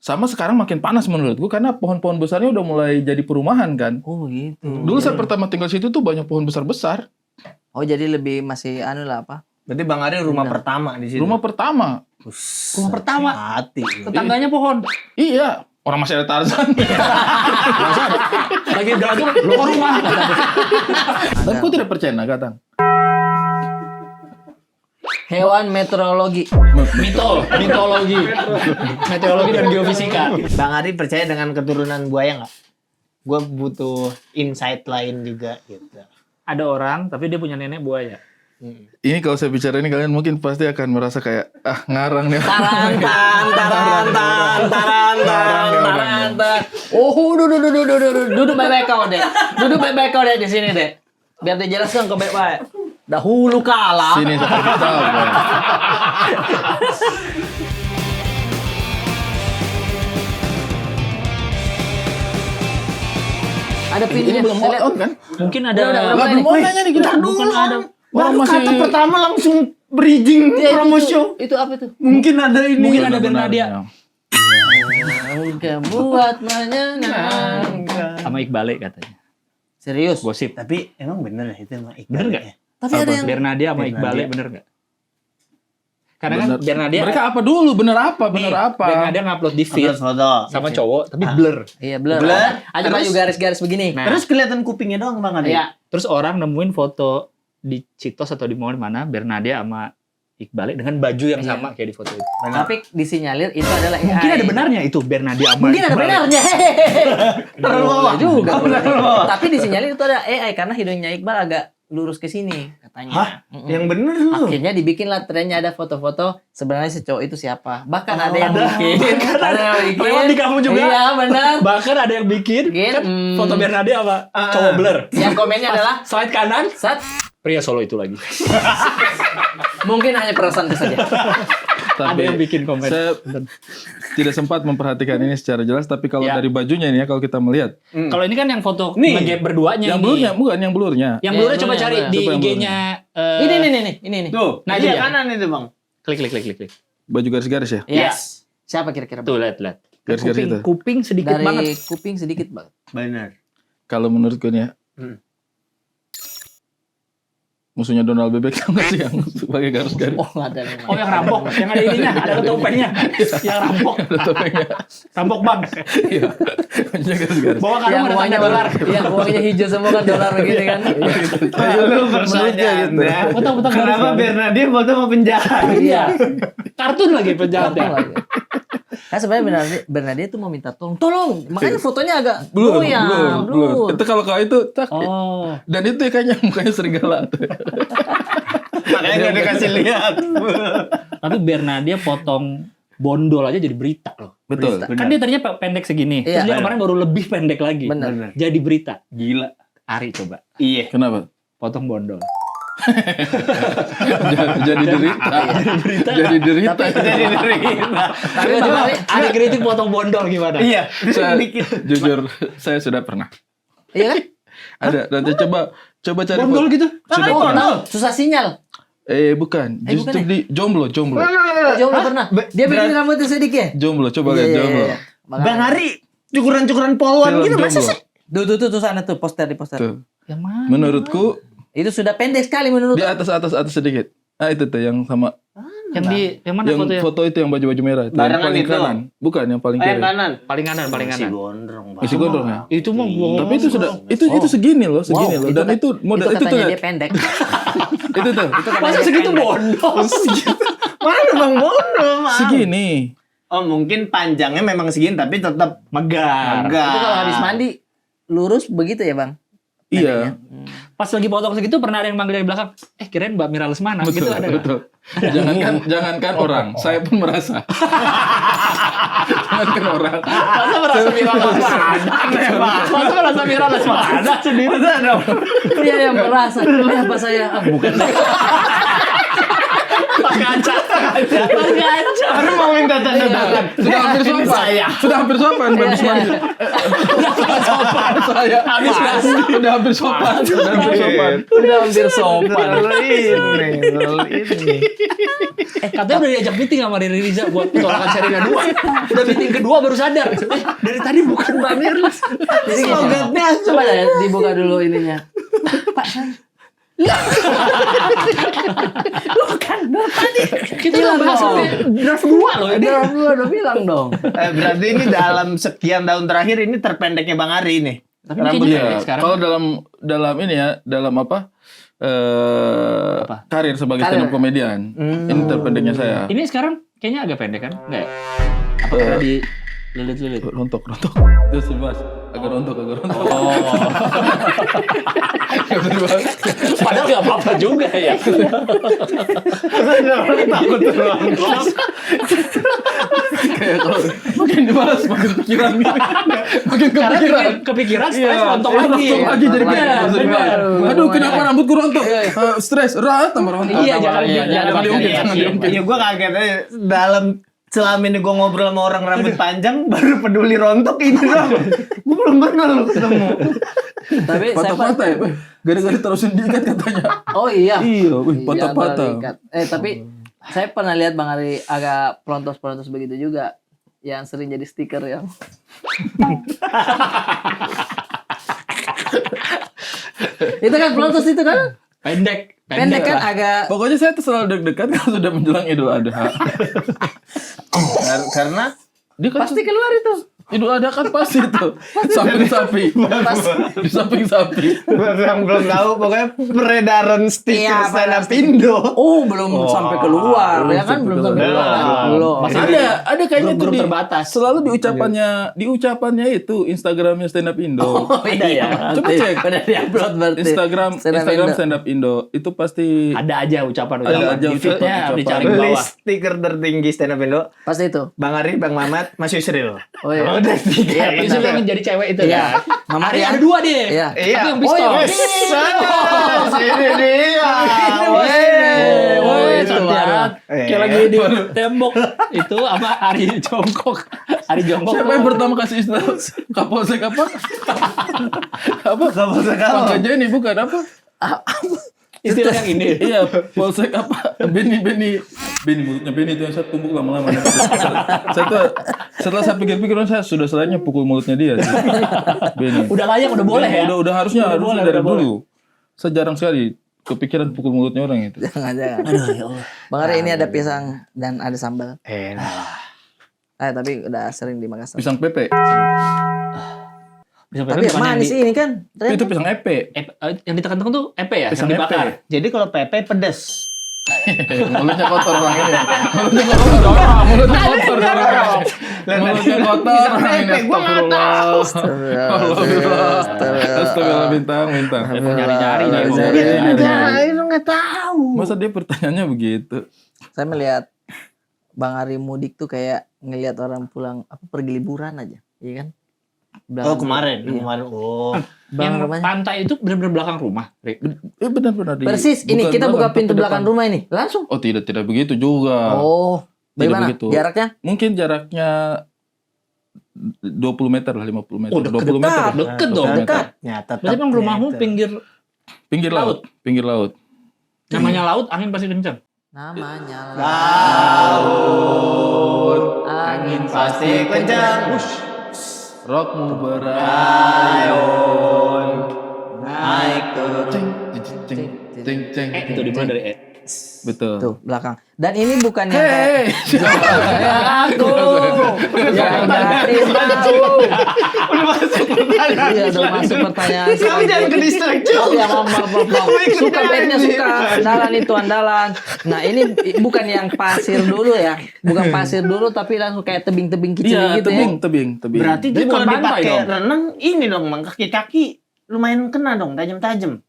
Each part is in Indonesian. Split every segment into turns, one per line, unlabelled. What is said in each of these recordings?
Sama sekarang makin panas menurutku karena pohon-pohon besarnya udah mulai jadi perumahan kan.
Oh gitu.
Dulu saat pertama tinggal situ tuh banyak pohon besar-besar.
Oh jadi lebih masih apa?
Berarti Bang Ari rumah pertama di situ.
Rumah pertama.
Rumah pertama.
Hati.
Tetangganya pohon.
Iya, orang masih ada Tarzan.
Lagi gabung, lo kok rumah?
Dan kau tidak percaya naga, Tang?
Hewan meteorologi.
Mitologi. Meteorologi dan geofisika.
Bang Ari percaya dengan keturunan buaya nggak? Gue butuh insight lain juga gitu.
Ada orang, tapi dia punya nenek buaya.
Ini kalau saya bicara ini kalian mungkin pasti akan merasa kayak ngarang nih.
Taran. Oh, duduk baik-baik kau deh. Duduk baik-baik kau deh di sini deh. Biar dijelaskan kau baik-baik. Dahulu kala.
Sini saya kasih tahu. Bang.
Ada
Ini
pinnya.
belum
Saya lihat.
on kan?
Mungkin ada.
Lah belum on nanya nih kita.
Bukan ada.
Orang masih
Kata pertama langsung bridging promo show.
Itu apa itu?
Mungkin ada ini.
Mungkin ada Bernadia.
Buat menyenangkan.
Sama Iqbal katanya.
Serius?
Gosip.
Tapi emang bener ya itu emang Iqbal.
Bener nggak?
ya?
Tapi ada yang
Bernadia sama
Bernadia.
Iqbal bener nggak? Karena kan
Bener.
Bernadia.
Mereka apa dulu? Bener apa? Bener apa?
Bernadia ngupload di feed
Upload foto.
sama cowok, tapi blur.
Iya, blur.
Blur.
Ada baju
Terus?
garis-garis begini.
Nah.
Terus kelihatan kupingnya doang Bang Ari.
Iya.
Terus orang nemuin foto di Citos atau di mana Bernadia sama Iqbal dengan baju yang
Iya.
sama kayak di foto itu.
Tapi disinyalir itu adalah AI.
Mungkin ada benarnya itu Bernadia sama
Mungkin ada
Iqbal.
benarnya.
Terlalu
Boleh
bawah.
juga.
Terlalu bawah.
Tapi disinyalir itu ada AI karena hidungnya Iqbal agak lurus ke sini katanya.
Hah? Yang bener lu.
Akhirnya dibikinlah trennya ada foto-foto sebenarnya si cowok itu siapa. Bahkan ada yang
ada.
bikin. Ada yang bikin.
Lewat di kamu juga.
Iya, benar.
Bahkan ada yang bikin
Bikin,
kan foto Bernadia sama cowok blur.
Yang komennya adalah
Slide kanan,
Sat,
pria Solo itu lagi.
mungkin hanya perasaan saja.
Ada yang bikin komen.
Saya tidak sempat memperhatikan ini secara jelas, tapi kalau
Ya.
dari bajunya ini ya, kalau kita melihat.
Kalau ini kan yang foto
Nih.
nge-gap berduanya
Yang
ini.
blurnya, bukan yang blurnya.
Yang
Ya,
blurnya
yang
coba
blurnya,
cari
yang
di
blurnya. Coba yang
IG-nya.
Ini.
Tuh.
Nah,
Nah,
itu
iya
ya.
kanan itu Bang.
Klik.
Baju garis-garis ya?
Yes. Siapa kira-kira?
Tuh, lihat.
Garis-garis
Kuping,
itu.
kuping sedikit
Dari
banget.
kuping sedikit banget.
Bener.
Kalau menurutku nih ya, musuhnya Donald Bebek kan sih yang pakai garis-garis.
Oh, ada memang.
Oh, yang rampok, yang ada ininya, ada topengnya. Yang rampok.
Topengnya.
Rampok Bang.
Iya. Bajunya garis-garis.
Bawa karung
Yang
ada
uangnya
tanda dolar.
Yang uangnya hijau semua kan dolar begitu kan.
Lu pertanyaan
gitu.
ya.
Potong-potong
Kenapa
garis.
Bernadia foto sama penjahat?
Iya.
Kartun lagi penjahatnya.
Kan sebenarnya Bernadia tuh mau minta tolong. Makanya fotonya agak
Blur.
blur.
Itu kalau itu tak.
Oh.
Dan itu ya kayaknya mukanya serigala tuh.
Makanya gak dikasih lihat.
Tapi Bernadia potong bondol aja jadi berita loh.
Betul.
Kan dia tadinya pendek segini.
Iya.
Terus dia kemarin baru lebih pendek lagi.
Benar.
Jadi berita.
Gila.
Ari coba.
Iya.
Kenapa?
Potong bondol.
Jadi derita. Jadi derita.
Jadi derita.
Tapi dibalik,
Ari kritik potong bondol gimana?
Iya.
Saya,
Dikit.
jujur, saya sudah pernah.
iya kan?
Ada. Nanti coba cari
Bondol
foto.
gitu?
Sudah
Oh,
pernah.
tahu. Susah sinyal.
Bukan.
bukan
Justru
ya?
di jomblo.
Jomblo pernah. Dia bikin rambutnya sedikit ya?
Jomblo, coba lihat jomblo.
Bang Ari, cukuran-cukuran polwan
Film
gitu masa
jomblo.
sih?
Tuh sana tuh poster di poster.
Tuh.
Yang mana?
Menurutku
Itu sudah pendek sekali menurut.
di atas sedikit. Itu tuh yang sama
Yang mana
yang
fotonya?
foto itu yang baju merah itu. Yang
Barengan
paling
itu.
kanan. Bukan yang paling
Yang
kiri.
kanan.
Paling kanan.
Masih gondrong, Bang.
Isi gondrong ya.
Itu mah gua.
Tapi itu sudah itu segini loh, segini loh. Dan itu model itu tuh
katanya
ya.
dia pendek.
Itu tuh.
Masa segitu bondol?
Mana Bang Bondo, Bang?
Segini.
Oh, mungkin panjangnya memang segini tapi tetap
Megar.
megah.
Itu kalau habis mandi lurus begitu ya, Bang?
Iya.
Pas lagi potong segitu pernah ada yang manggil dari belakang. Kirain Mbak Mira Lesmana.
Betul,
Gitu ada nggak?
betul. Jangankan orang, saya pun merasa. Jangankan orang.
Masa merasa Mira Lesmana? Masa merasa Mira Lesmana sendiri?
Dia yang merasa. Apa saya? Ah, bukan.
Pakai kaca.
Baru mau minta tanda tangan.
Sudah hampir sopan.
Saya.
Sudah hampir sopan. Bagus mandi. Saya.
Habis gas.
Sudah hampir sopan. Sudah hampir sopan.
Udah hampir sopan.
Ini.
Katanya udah diajak meeting sama Riri Riza buat penolakan seri kedua. Udah meeting kedua baru sadar. Dari tadi bukan Mbak Nirlis.
Jadi slogannya coba ya dibuka dulu ininya. Pak San. Bukan dari tadi.
Kita udah bahas sampai draft 2 loh ini.
Udah bilang dong.
Berarti ini dalam sekian tahun terakhir ini terpendeknya Bang Ari nih.
Tapi
Iya.
kayaknya pendek sekarang.
Kalau dalam ini ya, dalam apa? Karir sebagai stand up komedian. Ini terpendeknya saya.
Ini sekarang kayaknya agak pendek kan? Enggak ya? Apa karena di lilit-lilit?
Rontok. Terus dibahas. Agak rontok.
Oh. Padahal nggak apa-apa juga ya.
Takut rontok.
Kayak kalau makin dibahas makin kepikiran gini. Makin
Karena
kepikiran.
kepikiran stres
Iya,
rontok lagi.
rontok lagi jadi kayak
Benar,
gitu.
benar.
Aduh, kenapa rambutku rontok? Stres, tambah rontok.
Iya, jangan
diungkit, jangan diungkit.
Iya, gue kaget aja. Selama ini gue ngobrol sama orang rambut panjang, baru peduli rontok ini dong. Gue belum pernah lo ketemu.
Tapi saya
Patah-patah ya, gara-gara terusin diikat katanya.
Oh iya.
Iya, wih,
Iya,
patah-patah.
terikat. Tapi saya pernah lihat Bang Ari agak pelontos-pelontos begitu juga. Yang sering jadi stiker yang itu kan pelontos itu kan
Pendek
pendek kan
lah.
agak
Pokoknya saya tuh selalu deg-degan kalau sudah menjelang Idul Adha.
Karena
Dia kan
pasti keluar itu.
Idul Adha kan pasti itu. Samping sapi. Di samping sapi.
buat yang belum tahu, pokoknya peredaran stiker
Iya,
stand up Indo.
Oh, belum sampai keluar ya kan belum sampai keluar. Belum.
Masih
Ada kayaknya tuh
grup terbatas.
selalu di ucapannya itu Instagramnya Stand Up Indo.
Oh,
Ada ya?
Coba cek.
Udah di-upload berarti.
Instagram
Stand Up Indo.
Stand Up Indo itu pasti
Ada aja ucapan
Ada aja
di feed-nya
ucapan.
dicari ke bawah.
List stiker tertinggi stand up Indo.
Pasti itu.
Bang Ari, Bang Mamat, Mas Yusril.
Oh iya.
Udah tiga.
Iya,
Itu yang jadi cewek itu
Iya.
kan.
Mama
Hari
Rian.
ada 2 deh.
Iya.
Iya.
Tapi yang pistol.
Sini dia.
Oh,
itu
itu
banget.
Eh.
Kayak lagi di tembok. Itu sama Ari jongkok. Ari jongkok.
siapa yang pertama kasih istilah Kapolsek apa?
Kapolsek apa?
Pak Jenny bukan apa?
Istilah yang ini.
Iya, Polsek apa? Benny mulutnya Benny itu yang saya tumbuk lama-lama. Saya tuh setelah saya pikir-pikir saya sudah selainnya pukul mulutnya dia sih. Benny.
Udah layak, udah boleh ya.
Udah harusnya
boleh,
dari
udah boleh.
dulu. Saya jarang sekali kepikiran pukul mulutnya orang itu.
Jangan.
Aduh ya Allah.
Bang Ari ini ada pisang dan ada sambal.
Enak.
Tapi udah sering di Makassar.
Pisang pepe.
Bisa
Tapi yang manis ini kan.
Itu pisang epe.
yang ditekan-tekan tuh epe ya,
Pisang
yang dibakar.
epe.
Jadi kalau Pepe pedes.
Mulutnya kotor orang ini. Mulutnya kotor orang. Mulutnya kotor orang ini. Astagfirullah. Astagfirullah bintang.
Mau nyari-nyari nih.
Itu nggak tahu.
Masa dia pertanyaannya begitu?
Saya melihat Bang Ari mudik tuh kayak ngelihat orang pulang pergi liburan aja, iya kan?
Oh kemarin.
Bang
Yang
rumahnya.
pantai itu benar-benar belakang rumah, Rik.
Benar-benar di.
Persis, ini kita buka pintu belakang rumah ini, langsung.
Oh tidak begitu juga.
Oh, bagaimana?
begitu.
Jaraknya?
Mungkin jaraknya 20 meter lah, 50 meter.
Oh, deket,
20 meter.
deket dong.
Dekat.
Nyata.
Berarti emang rumahmu
Pinggir laut. Pinggir laut.
namanya laut, angin pasti kencang.
Namanya
Laut.
angin
Pasti kencang.
Rockmu berat.
Ayun. Naik turun.
Ceng.
Itu dimulai dari
Betul.
tuh belakang. Dan ini bukan yang
Hey.
aku yang dari tahu. Iya, udah masuk pertanyaan.
Kamu jangan ke distract
Oh, ya, maaf.
ikut
Suka
nyanyi.
bednya suka. Andalan itu andalan. Nah, ini bukan yang pasir dulu ya. Bukan pasir dulu tapi langsung kayak tebing-tebing kecil
Iya,
gitu ya.
tebing.
Berarti
Jadi
dia kalau
bukan pantai
dipakai
dong.
renang ini dong, Bang, kaki-kaki lumayan kena dong, tajam-tajam.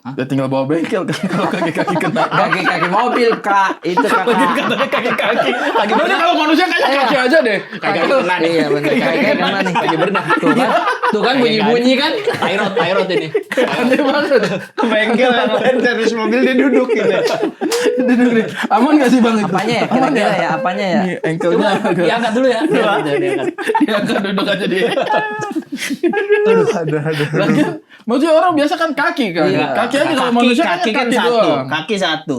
Ya tinggal bawa bengkel kan kalau kaki-kaki kena.
Kaki-kaki mobil, Kak. Itu Kakak.
Katanya kaki-kaki. Berarti kalau manusia kayaknya kaki aja deh.
Kaki kena nih.
Iya benar. Kaki kena nih.
Kaki berenang.
Tuh kan bunyi-bunyi kan.
Tairot ini.
Aneh banget.
Ke bengkel yang lain servis mobil dia duduk gitu.
Duduk nih. Aman gak sih Bang itu?
Apanya ya?
Aman
Kira-kira ya? Apanya ya?
Nih, engkelnya agak.
Diangkat dulu ya. Diangkat.
Diangkat duduk aja dia. Lagian, maksudnya orang biasa kan kaki kan.
Iya.
Kaki aja kalau manusia
Kaki kan
kaki
satu.
doang.
Kaki satu.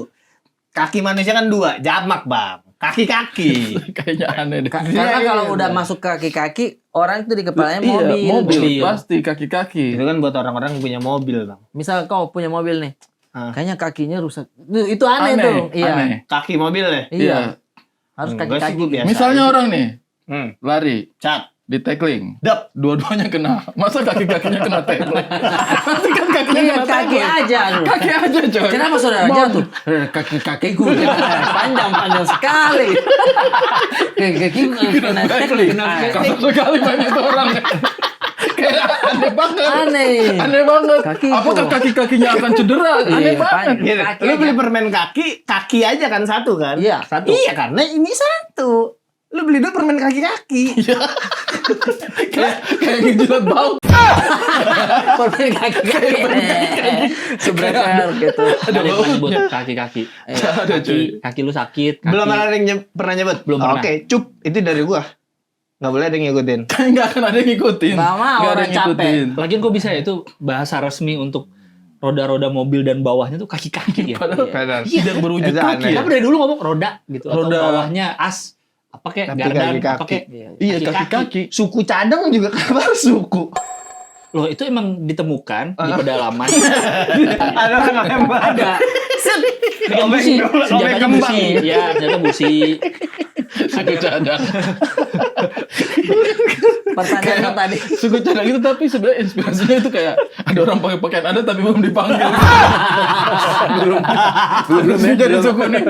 Kaki manusia kan 2. Jamak, Bang. Kaki-kaki.
Kayaknya aneh deh.
Karena kalau udah masuk kaki-kaki, orang itu di kepalanya mobil.
Iya, mobil
Mobil.
pasti kaki-kaki.
Itu kan buat orang-orang yang punya mobil, Bang.
Misal kau punya mobil nih,
Ah.
kayaknya kakinya rusak. Itu aneh, tuh. Iya.
Aneh.
Kaki mobil ya?
Iya. Harus
Enggak sih,
kaki-kaki.
gua biasa.
Misalnya orang nih lari
Cat.
di tackling,
Dap.
dua-duanya kena. Masa kaki-kakinya kena tackling? Pasti kan kakinya
Iya,
kena
kaki
tackling.
aja.
Kaki aja coy.
Kenapa saudara jatuh? Kaki-kakiku panjang sekali. Kakiku kena tackling.
Kasar sekali main itu orang. Kayak aneh banget.
Aneh.
Aneh banget.
Kakiku.
Apakah kaki-kakinya akan cedera? Aneh
Iya,
banget.
Gitu.
Kaki
Lu
aja.
beli permen kaki aja kan satu kan?
Iya, satu.
Iya, karena ini satu. Lu beli dua permen kaki-kaki.
Kayak ngejilat bau.
Permen kaki-kaki. Sebreker gitu.
Ada yang nyebut kaki-kaki.
Ada cuy.
Kaki lu sakit. Kaki.
Belum ada yang pernah nyebut?
Belum pernah.
Oke, cup. Itu dari gua. Nggak boleh ada yang ngikutin.
Kayak nggak akan ada yang ngikutin.
Nggak mau,
Nggak ada
orang
yang ngikutin.
Lagian kok bisa ya itu bahasa resmi untuk roda-roda mobil dan bawahnya tuh kaki-kaki ya.
Padahal tidak berwujud
Itu
kaki.
aneh.
ya.
Kenapa dari dulu ngomong roda gitu atau
Roda.
bawahnya as apa kayak
Tapi
gardan
kaki-kaki.
apa kayak
Iya kaki-kaki.
Suku cadang juga kenapa harus suku?
loh itu emang ditemukan di pedalaman
Ada orang nembak.
ada dengan
Obeng
busi
dulu, obeng
senjatanya
kembang.
busi ya senjata busi
Suku cadang.
Pertanyaan yang tadi.
Suku cadang itu tapi sebenarnya inspirasinya itu kayak ada orang pakai pakaian adat tapi belum dipanggil. belum jadi suku nih.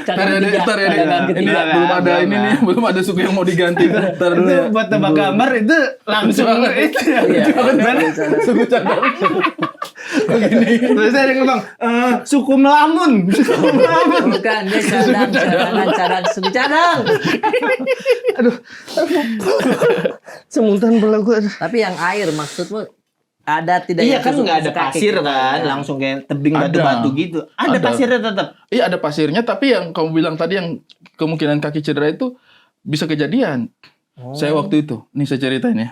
Ntar ya,
cadangan
ini
ketiga
belum ada ini nih, belum ada suku yang mau diganti. Ntar dulu ya.
Itu buat tebak gambar itu langsung itu ya.
Suku cadang. Begini.
Terus ada yang ngomong, suku Melamun. Suku Melamun.
Bukan, dia cadang, suku cadang.
Semuntan pula gue.
Tapi yang air maksudmu ada tidak?
Iya
yang
kan
susu-
nggak ada
susu kaki
pasir
gitu?
kan,
Ya.
langsung kayak tebing
Ada.
batu-batu gitu. Ada
Ada.
pasirnya tetap.
Iya ada pasirnya tapi yang kamu bilang tadi yang kemungkinan kaki cedera itu bisa kejadian. Saya waktu itu, nih saya ceritain ya.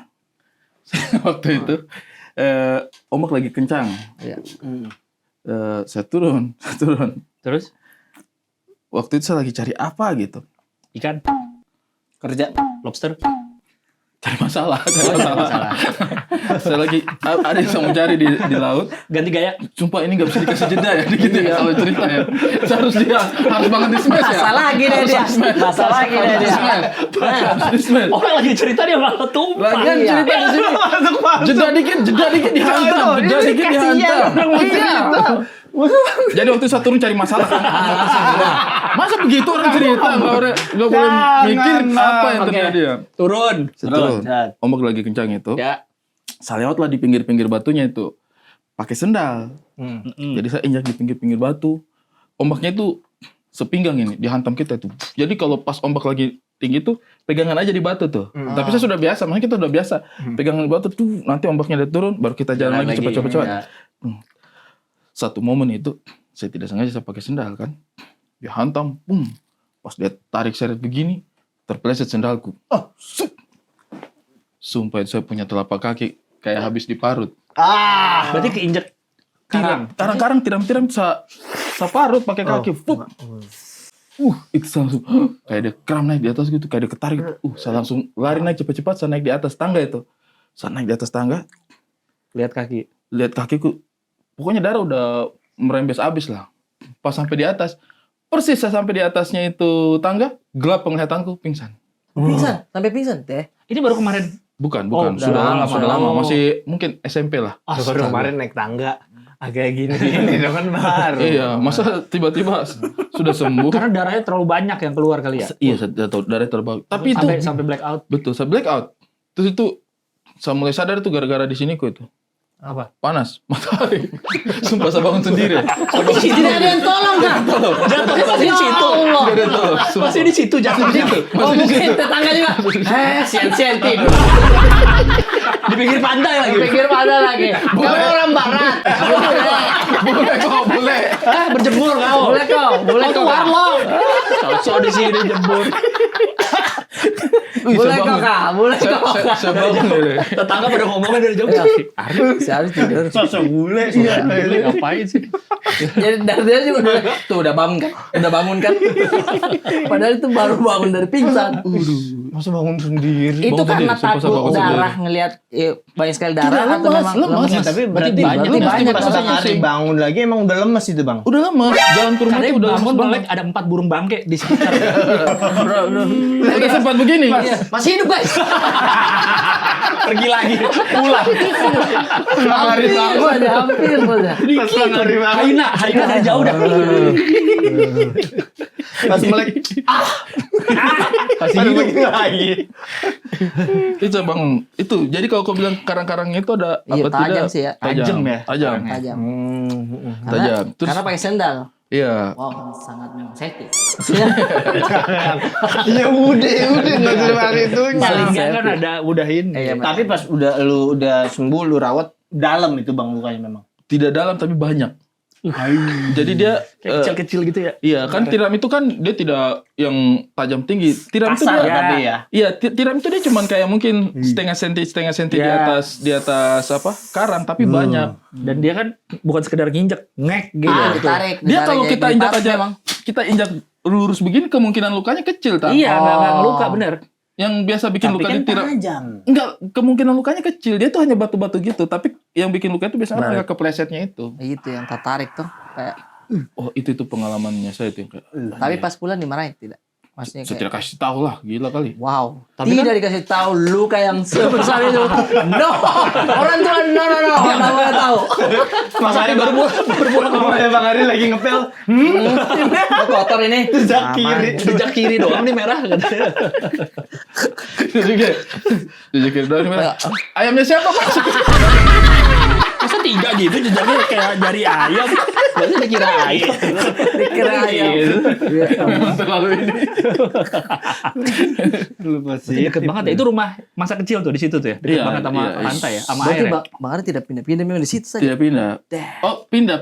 Saya waktu itu ombak lagi kencang.
Iya.
Saya turun.
terus
Waktu itu saya lagi cari apa gitu.
ikan
Kerja.
lobster
Cari masalah. Saya lagi ada yang saya mau cari di laut.
ganti gaya
Sumpah ini nggak bisa dikasih jeda ya, dikit ya kalau cerita ya. Saya harus banget di smash ya.
Masalah lagi deh dia. Masalah lagi deh dia.
Harus di smash.
orang lagi cerita dia malah tumpah
Lagian
Iya.
cerita di sini. Jeda dikit dihantam. Jeda dikit dihantam. Iya. Jadi waktu saya turun cari masalah kan. Masa begitu orang cerita nggak boleh mikir apa yang
Oke.
terjadi ya.
turun
Saya turun. Ombak lagi kencang itu.
ya
Saya lewatlah di pinggir-pinggir batunya itu. Pakai sendal. Jadi saya injak di pinggir-pinggir batu. Ombaknya itu sepinggang ini, dihantam kita itu. Jadi kalau pas ombak lagi tinggi tuh, pegangan aja di batu tuh. Tapi saya sudah biasa, makanya kita udah biasa. Pegangan di batu tuh, nanti ombaknya udah turun, baru kita jalan lagi cepat-cepat.
Ya.
Satu momen itu, saya tidak sengaja saya pakai sendal kan. Dia hantam, pas dia tarik seret begini, terpeleset sendalku. Sup. Sumpah itu saya punya telapak kaki kayak habis diparut.
berarti keinjek
Karang-karang tiram-tiram saya parut pakai kaki. Fup. Itu saya langsung kayak ada kram naik di atas gitu, kayak ada ketarik gitu. Saya langsung lari naik cepat-cepat, saya naik di atas tangga itu. Saya naik di atas tangga,
lihat kaki
lihat kakiku, pokoknya darah udah merembes abis lah. Pas sampai di atas, persis saya sampai di atasnya itu tangga, gelap penglihatanku, pingsan.
Pingsan, sampai pingsan teh.
ini baru kemarin
Bukan,
Oh,
bukan. Sudah
udah
lama.
lama.
Masih mungkin SMP lah.
Baru kemarin naik tangga. Agak gini itu kan baru.
Iya, masa tiba-tiba sudah sembuh.
karena darahnya terlalu banyak yang keluar kali ya
Iya, saya tahu darah terbang. Tapi itu
sampai black out
betul, saya black out. Terus itu saya mulai sadar itu gara-gara di siniku itu.
Apa?
Panas, matahari. Sumpah saya bangun sendiri.
Tidak ada yang tolong kan?
Jatuhnya masih di situ.
Tidak ada yang tolong.
Masih di situ jatuhnya.
Oh mungkin tetangga juga. Sian-sian tidur.
Di pinggir pantai lagi.
Pikir pada lagi. Kamu orang barat.
Boleh kok, boleh.
Berjemur kau.
Boleh kau. Boleh kau.
warlock. Cocok di sini jemur.
Boleh kau kak. Boleh kau.
Saya bangun deh.
Tetangga pada ngomongin dari jauh.
Si Ari tidur.
Sosok bule. Iya.
Ngapain sih?
Jadi dari dia juga tuh udah bangun kan? Udah bangun kan? Padahal itu baru bangun dari pingsan.
Masa bangun sendiri?
Itu
Bangun
karena
sendiri, sumpah saya
takut
bangun sendiri.
darah ngelihat banyak sekali darah
Tidak,
atau memang
lemas.
Ya, tapi berarti
banyak,
banyak,
lemas.
banyak
pas
rasanya
Bang Ari
sih.
bangun lagi emang udah lemes itu Bang.
Udah lama, jalan ke rumah
Karena
itu udah
bangun
lemas
melek
banget.
ada 4 burung bangke di sekitar.
Udah sempat begini.
masih hidup guys.
Pergi lagi. Pulang.
Hari bangun.
Hampir saja.
Pas Bang Ari bangun.
Haina dari jauh dah.
Pas melek.
Kasih
Baru
hidup.
begini lagi.
Itu bang, itu. Jadi kalau kau bilang karang-karangnya itu ada
Iya,
apa
tajam
tidak?
sih ya.
Tajam ya?
Tajam.
Tajam.
Tajam. Terus
Karena pakai sendal.
iya.
Wow, sangat memang safety.
Ya udah nggak usah dibahas itunya.
Paling nggak kan ada udahin.
Iya,
Tapi pas lu udah sembuh lu rawat dalam itu Bang lukanya memang.
Tidak dalam tapi banyak. Jadi dia
Kayak kecil-kecil gitu ya.
iya kan tiram itu kan dia tidak yang tajam tinggi. Tiram itu
Kasar
dia
tapi ya.
iya tiram itu dia cuman kayak mungkin setengah senti
Ya.
di atas apa karang tapi banyak.
Dan dia kan bukan sekedar nginjek, ngek gitu.
Tarik.
Dia
ditarik
kalau
kayak
kita
di
injak
park
aja
memang.
kita injak lurus begini kemungkinan lukanya kecil tak?
Iya, nggak
Oh.
ngeluka bener.
Yang biasa bikin
Tapi
luka
kan
di tiram
tajam.
enggak kemungkinan lukanya kecil. Dia tuh hanya batu-batu gitu, tapi yang bikin luka itu biasanya mereka keplesetnya itu.
Itu yang tertarik tuh. Kayak.
Oh, itu pengalamannya saya itu yang kayak
Tapi pas pulang dimarahin tidak? Maksudnya
saya
kayak.
tidak kasih tahu lah, gila kali.
Wow,
Tapi
tidak
kan-
dikasih tahu luka yang sebesar itu. No, orang tua no, nggak boleh tahu.
Mas Ari baru pulang ke rumahnya Bang Ari lagi ngepel.
Oh, kotor ini.
Sejak kiri.
Jejak kiri doang nih merah.
Jejak kiri doang gimana? Ayamnya siapa Pak?
Masa 3 gitu jejaknya kayak jari ayam. Berarti dikira ayam.
Dikira ayam.
Memang terlalu ini.
Lu pasti.
Deket banget ya. Itu rumah masa kecil tuh di situ tuh ya. Deket
Iya,
banget sama
iya.
pantai ya, sama
Berarti
air. Ya?
Bang Ari tidak pindah-pindah memang di situ saja.
Tidak pindah. Oh, pindah.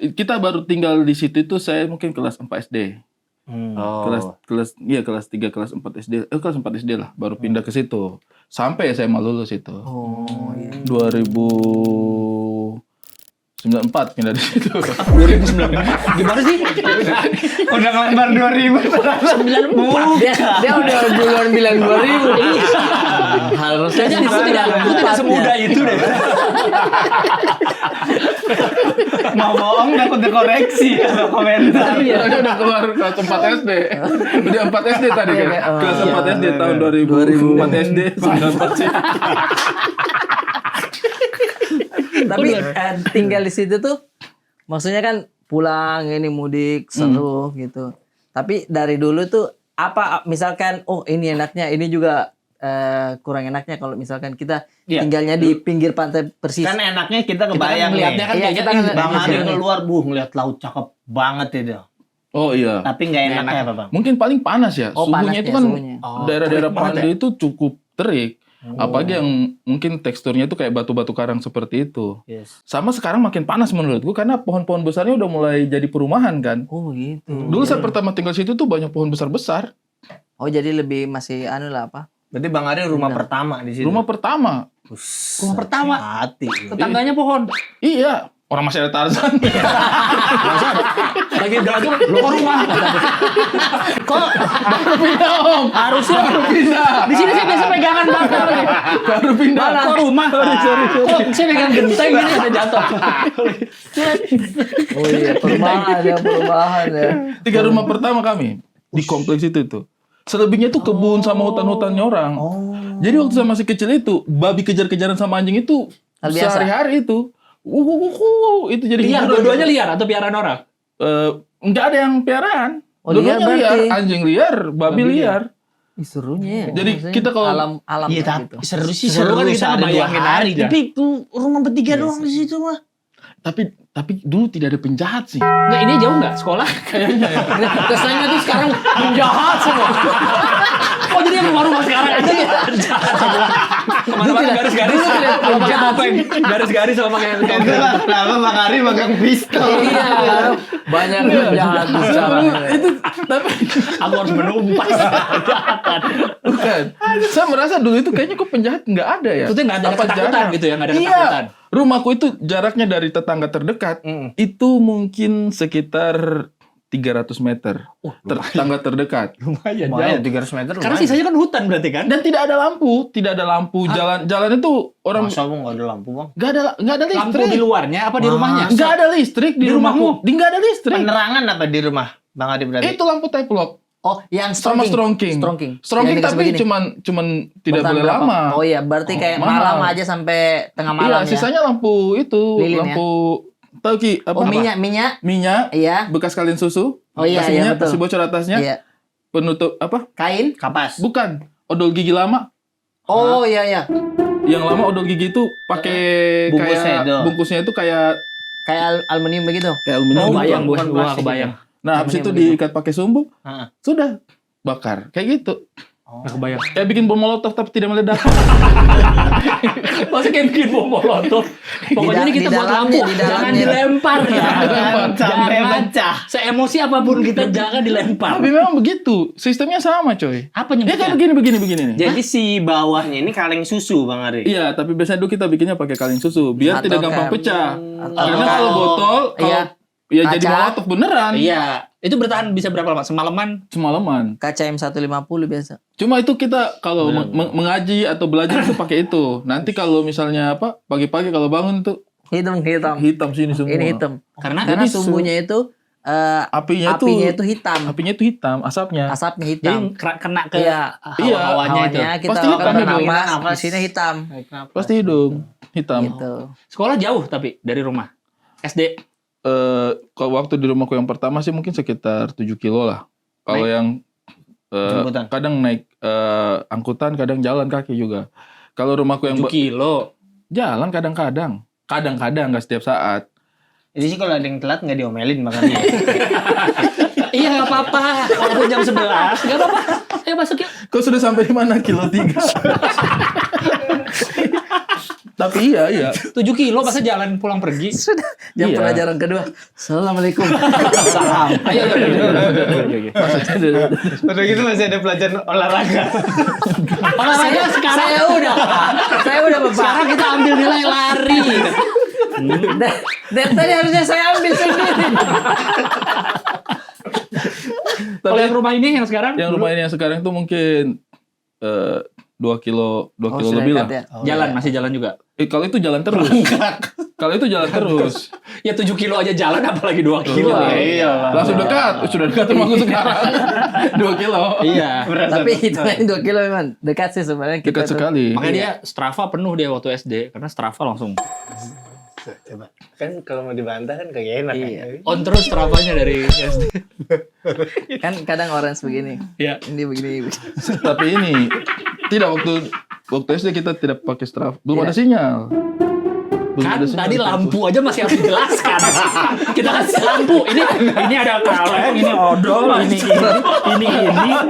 Kita baru tinggal di situ itu saya mungkin kelas 4 SD.
Oh.
Kelas 3 kelas 4 SD. Kelas 4 SD lah baru pindah ke situ. Sampai SMA lulus itu.
Oh, iya.
2094 pindah di situ.
2009. Gimana sih?
Udah ngelambar 2000.
94.
Dia udah duluan bilang 2000. Harusnya
Kayaknya aku tidak semudah itu deh.
Mau bohong takut dikoreksi kalau komentar.
Tadi udah keluar kelas 4 SD. Udah 4 SD tadi kan. Kelas 4 SD tahun 2004 SD 94 sih.
Tapi tinggal di situ tuh maksudnya kan pulang ini mudik seru gitu. Tapi dari dulu tuh apa misalkan oh ini enaknya ini juga kurang enaknya kalau misalkan kita
Iya.
tinggalnya di pinggir pantai persis.
Kan enaknya kita kebayang
melihatnya
nih.
kan
Iya,
kayaknya
kita kan
Bang
di
Ari
sini.
keluar ngeliat laut cakep banget itu.
Oh iya.
Tapi nggak enaknya apa Bang?
Mungkin paling panas ya.
Oh,
Suhunya
panas
itu
ya,
kan
suhunya.
daerah-daerah
terik banget
Pandi itu cukup terik. Apalagi yang mungkin teksturnya itu kayak batu-batu karang seperti itu.
Yes.
Sama sekarang makin panas menurutku karena pohon-pohon besarnya udah mulai jadi perumahan kan.
Oh gitu.
Dulu saat pertama tinggal situ tuh banyak pohon besar-besar.
Oh jadi lebih masih anu lah apa?
Berarti Bang Ari rumah pertama di situ.
Rumah pertama.
Rumah pertama.
Hati.
Tetangganya pohon.
Iya. Orang masih ada Tarzan.
Lagi dagang, lo kok rumah. Kok
Pindah om.
harusnya
Pindah.
di sini saya biasa pegangan bakar.
Baru pindah.
Kok rumah? Kok saya pegang genteng gini ada jatuh.
Oh iya perubahan ya.
3 rumah pertama kami di kompleks itu tuh. Selebihnya tuh kebun sama hutan-hutannya orang. Jadi waktu saya masih kecil itu, babi kejar-kejaran sama anjing itu
Hal biasa.
sehari-hari itu. Itu jadi
Liar,
hiburan.
dua-duanya liar atau piaraan orang?
Enggak ada yang piaraan.
Oh, liar
Dua-duanya liar.
berarti.
Anjing liar, babi liar.
Serunya ya.
Jadi
Maksudnya
kita kalau-
alam
Iya
gitu.
tapi seru sih
Seru
seru
kan kita
ada 2
ngebayangin
hari.
aja.
Tapi itu rumah bertiga doang di situ mah.
Tapi dulu tidak ada penjahat sih.
Nggak, ini jauh nggak sekolah?
Kayaknya ya.
Kesannya tuh sekarang penjahat semua.
Oh jadi yang rumah-rumah sekarang aja ya? Kemana-mana garis-garis. Kalau pakai topeng, garis-garis sama pakai
Enggak lah, kenapa Bang Ari megang pistol?
Iya, banyak penjahat sekarang.
Itu tapi
aku harus menumpas.
bukan. Saya merasa dulu itu kayaknya kok penjahat nggak ada ya.
Maksudnya nggak ada
Apa
ketakutan
jarang?
gitu ya, nggak ada
Iya.
ketakutan.
Rumahku itu jaraknya dari tetangga terdekat itu mungkin sekitar 300 meter. Tetangga terdekat.
Lumayan
Lumayan
jauh.
300 meter
Karena
lumayan.
sisanya kan hutan berarti kan?
Dan tidak ada lampu, jalan itu orang
Masa Bang nggak ada lampu Bang?
nggak ada
Lampu
listrik.
di luarnya apa di rumahnya?
Nggak ada listrik di
Di
rumahku. Nggak ada listrik.
Penerangan apa di rumah Bang Ari berarti?
Itu lampu tapelock
Oh, yang
sama strongking.
Strongking.
Strongking
Yang
tapi
dikasih
cuman tidak
Bertahan
boleh
berapa?
lama.
Oh iya, berarti kayak
mahal.
malam aja sampai tengah
Iya,
malam ya.
sisanya lampu itu,
Lilin ya?
lampu tahu Ki apa?
Oh, minyak.
Minyak,
Iya.
bekas kalian susu.
Oh iya,
kasih
iya,
minyak,
betul.
kasih bocor atasnya.
Iya.
Penutup apa?
Kain.
Kapas.
Bukan, odol gigi lama.
Oh iya iya.
Yang lama odol gigi itu pakai
Bungkusnya
kayak
itu.
bungkusnya itu kayak
Kayak aluminium begitu.
aluminium. gitu.
Kebayang,
bukan
gua
plastik
kebayang.
Nah, habis itu
Aluminium
diikat pakai sumbu,
Heeh.
sudah bakar. Kayak gitu.
Nggak kebayang.
Kayak bikin bom molotov tapi tidak meledak.
Masa kayak bikin bom molotov? Pokoknya ini kita
di
buat
dalamnya,
lampu,
di
jangan
dalamnya.
dilempar ya.
Sampai pecah.
Seemosi apapun kita jangan dilempar.
Tapi memang begitu, sistemnya sama, coy.
Apa
Ya kayak
nyebutnya?
begini nih.
Jadi si bawahnya ini kaleng susu Bang Ari.
Iya, tapi biasanya dulu kita bikinnya pakai kaleng susu biar
Atau
tidak gampang
kayak-
pecah.
atau
Karena
kayak-
kalau botol,
Iya.
ya jadi
Kaca.
molotov beneran.
Iya, itu bertahan bisa berapa lama? Semalaman?
Semalaman.
Kaca M150 biasa.
Cuma itu kita kalau mengaji atau belajar itu pakai itu. Nanti kalau misalnya apa pagi-pagi kalau bangun tuh
Hitam.
hitam sini semua.
Ini hitam.
Karena
Karena
Jadi
sumbunya itu
apinya
itu hitam.
Apinya itu hitam, asapnya.
Asapnya
jadi
hitam.
kena ke
Iya.
hawa-hawanya itu.
Hawanya kita
Pasti hitam itu.
bernapas, di sini hitam.
Pasti hidung hitam.
Gitu.
Sekolah jauh tapi dari rumah. SD.
Kalau waktu di rumahku yang pertama sih mungkin sekitar 7 kilo lah. Kalau yang
Jemputan.
kadang naik angkutan, kadang jalan kaki juga. Kalau rumahku yang
7 kilo.
jalan kadang-kadang nggak setiap saat.
Jadi sih kalau ada yang telat nggak diomelin Bang Ari.
Iya nggak apa-apa. Walaupun jam 11 nggak apa-apa. Ayo masuk yuk.
Kau sudah sampai di mana? Kilo 3. Tapi iya.
7 kilo masa jalan pulang pergi.
Sudah. Jam
Iya.
pelajaran kedua. Assalamualaikum.
Salam. Ayo.
Udah gitu masih ada pelajaran olahraga.
Olahraga sekarang
Saya udah Bapak.
Sekarang kita ambil nilai lari.
Dan tadi harusnya saya ambil sendiri.
Kalau yang rumah ini yang sekarang
Yang rumah ini yang sekarang itu mungkin 2 kilo
sudah
lebih
dekat
lah.
ya.
jalan masih jalan juga.
Kalau itu jalan terus. Kalau itu jalan terus.
Ya 7 kilo aja jalan apalagi 2 kilo.
Iya.
Langsung dekat. Sudah dekat rumahku sekarang. 2 kilo.
Iya.
Tapi hitungannya 2 kilo memang dekat sih sebenarnya. kita
Dekat
tuh.
sekali.
Makanya dia Strava penuh dia waktu SD karena Strava langsung
Coba. Kan kalau mau dibantah kan kagak enak.
Iya.
Kan?
on terus Stravanya dari SD.
Kan kadang orange begini.
Iya.
Ini begini.
Tapi ini tidak waktu SD kita tidak pakai Strava. Belum ada sinyal. Belum
Kan
ada sinyal.
tadi lampu aja masih harus dijelaskan. Kita kasih lampu. Ini ada kaleng, ini odol, ini.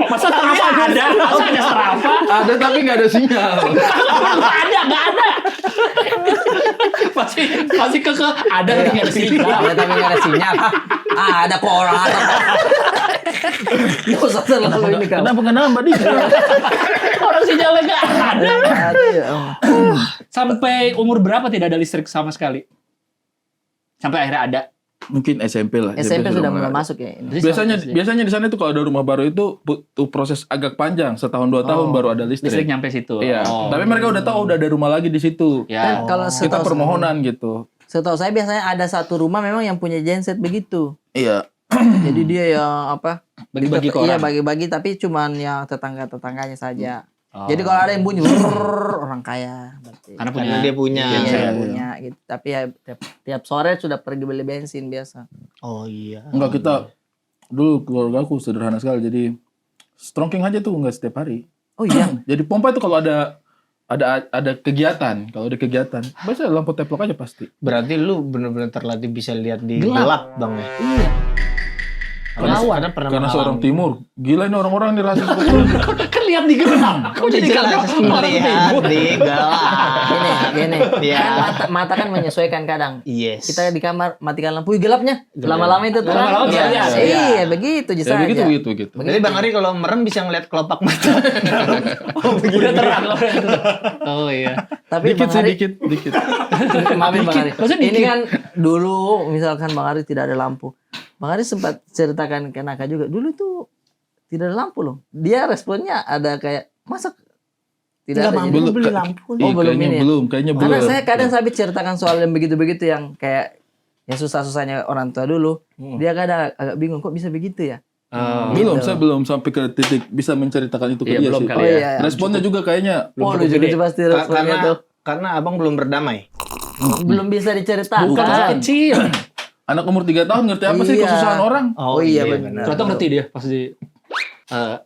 Masa Strava ada? Masa ada Strava?
Ada tapi nggak ada sinyal.
Nggak ada. Masih keke ada tapi nggak ada sinyal.
Ada tapi nggak ada sinyal. Ada kok orang ada. Nggak usah terlalu ini kan.
Kenapa nggak nambah dia?
Orang sinyalnya nggak ada.
Ada ya.
Sampai umur berapa tidak ada listrik sama sekali? Sampai akhirnya ada.
Mungkin SMP lah.
SMP sudah mulai
ada.
masuk ya.
Biasanya di sana itu kalau ada rumah baru itu butuh proses agak panjang, setahun 2 tahun baru ada
Listrik
listrik.
nyampe situ.
Iya.
Oh.
Tapi mereka udah tahu udah ada rumah lagi di situ.
Ya.
Kan kalau
Kita
setahu
permohonan gitu.
setahu saya biasanya ada satu rumah memang yang punya genset begitu.
Iya.
Jadi dia yang apa?
Bagi-bagi ke
Iya
orang.
bagi-bagi tapi cuman yang tetangga-tetangganya saja.
Oh.
Jadi kalau ada yang bunyi orang kaya berarti.
Karena punya.
Karena dia punya.
Iya,
genset.
dia punya gitu. Tapi ya tiap sore sudah pergi beli bensin biasa.
Oh iya.
Enggak, kita dulu keluarga aku sederhana sekali. Jadi Strongking aja tuh nggak setiap hari.
Oh iya.
Jadi pompa itu kalau ada kegiatan, biasanya lampu teplok aja pasti.
Berarti lu bener-bener terlatih bisa lihat di
Gelap.
gelap, Bang ya.
Iya.
Karena pernah
Karena seorang
mengalami.
timur, gila ini orang-orang nih rasis betul.
Kan lihat di gelap. Kok jadi
jelas
kagak
melihat di gelap.
Gini.
Iya.
Kan mata kan menyesuaikan kadang.
Yes.
Kita di kamar matikan lampu, gelapnya. Lama-lama itu terang.
Lama-lama bisa lihat.
Iya, begitu
Ya
saja.
begitu.
Jadi Bang Ari kalau merem bisa ngeliat kelopak mata.
Udah terang. Oh iya.
Tapi
Dikit
Bang
sih,
Ari,
dikit.
maafin Bang Ari.
Maksudnya
Ini
dikit.
kan dulu misalkan Bang Ari tidak ada lampu. Bang Ari sempat ceritakan ke Naka juga. Dulu tuh tidak ada lampu loh. Dia responnya ada kayak, masa tidak ada.
mampu
Jadi-
beli lampu.
Oh, belum ini ya?
Kayaknya belum.
Karena saya kadang sampai ceritakan soal yang begitu-begitu yang kayak yang susah-susahnya orang tua dulu. Dia kadang agak bingung kok bisa begitu ya.
Belum,
gitu.
saya belum sampai ke titik bisa menceritakan itu ke
Iya,
dia
belum
sih.
kali
Oh
ya.
iya.
Responnya juga kayaknya
Oh, lucu-lucu pasti responnya tuh.
Karena abang belum berdamai.
Belum bisa diceritakan.
Bukan masih kecil.
anak umur 3 tahun ngerti apa sih
Iya.
kesusahan orang?
Oh iya benar.
Ternyata ngerti dia pas di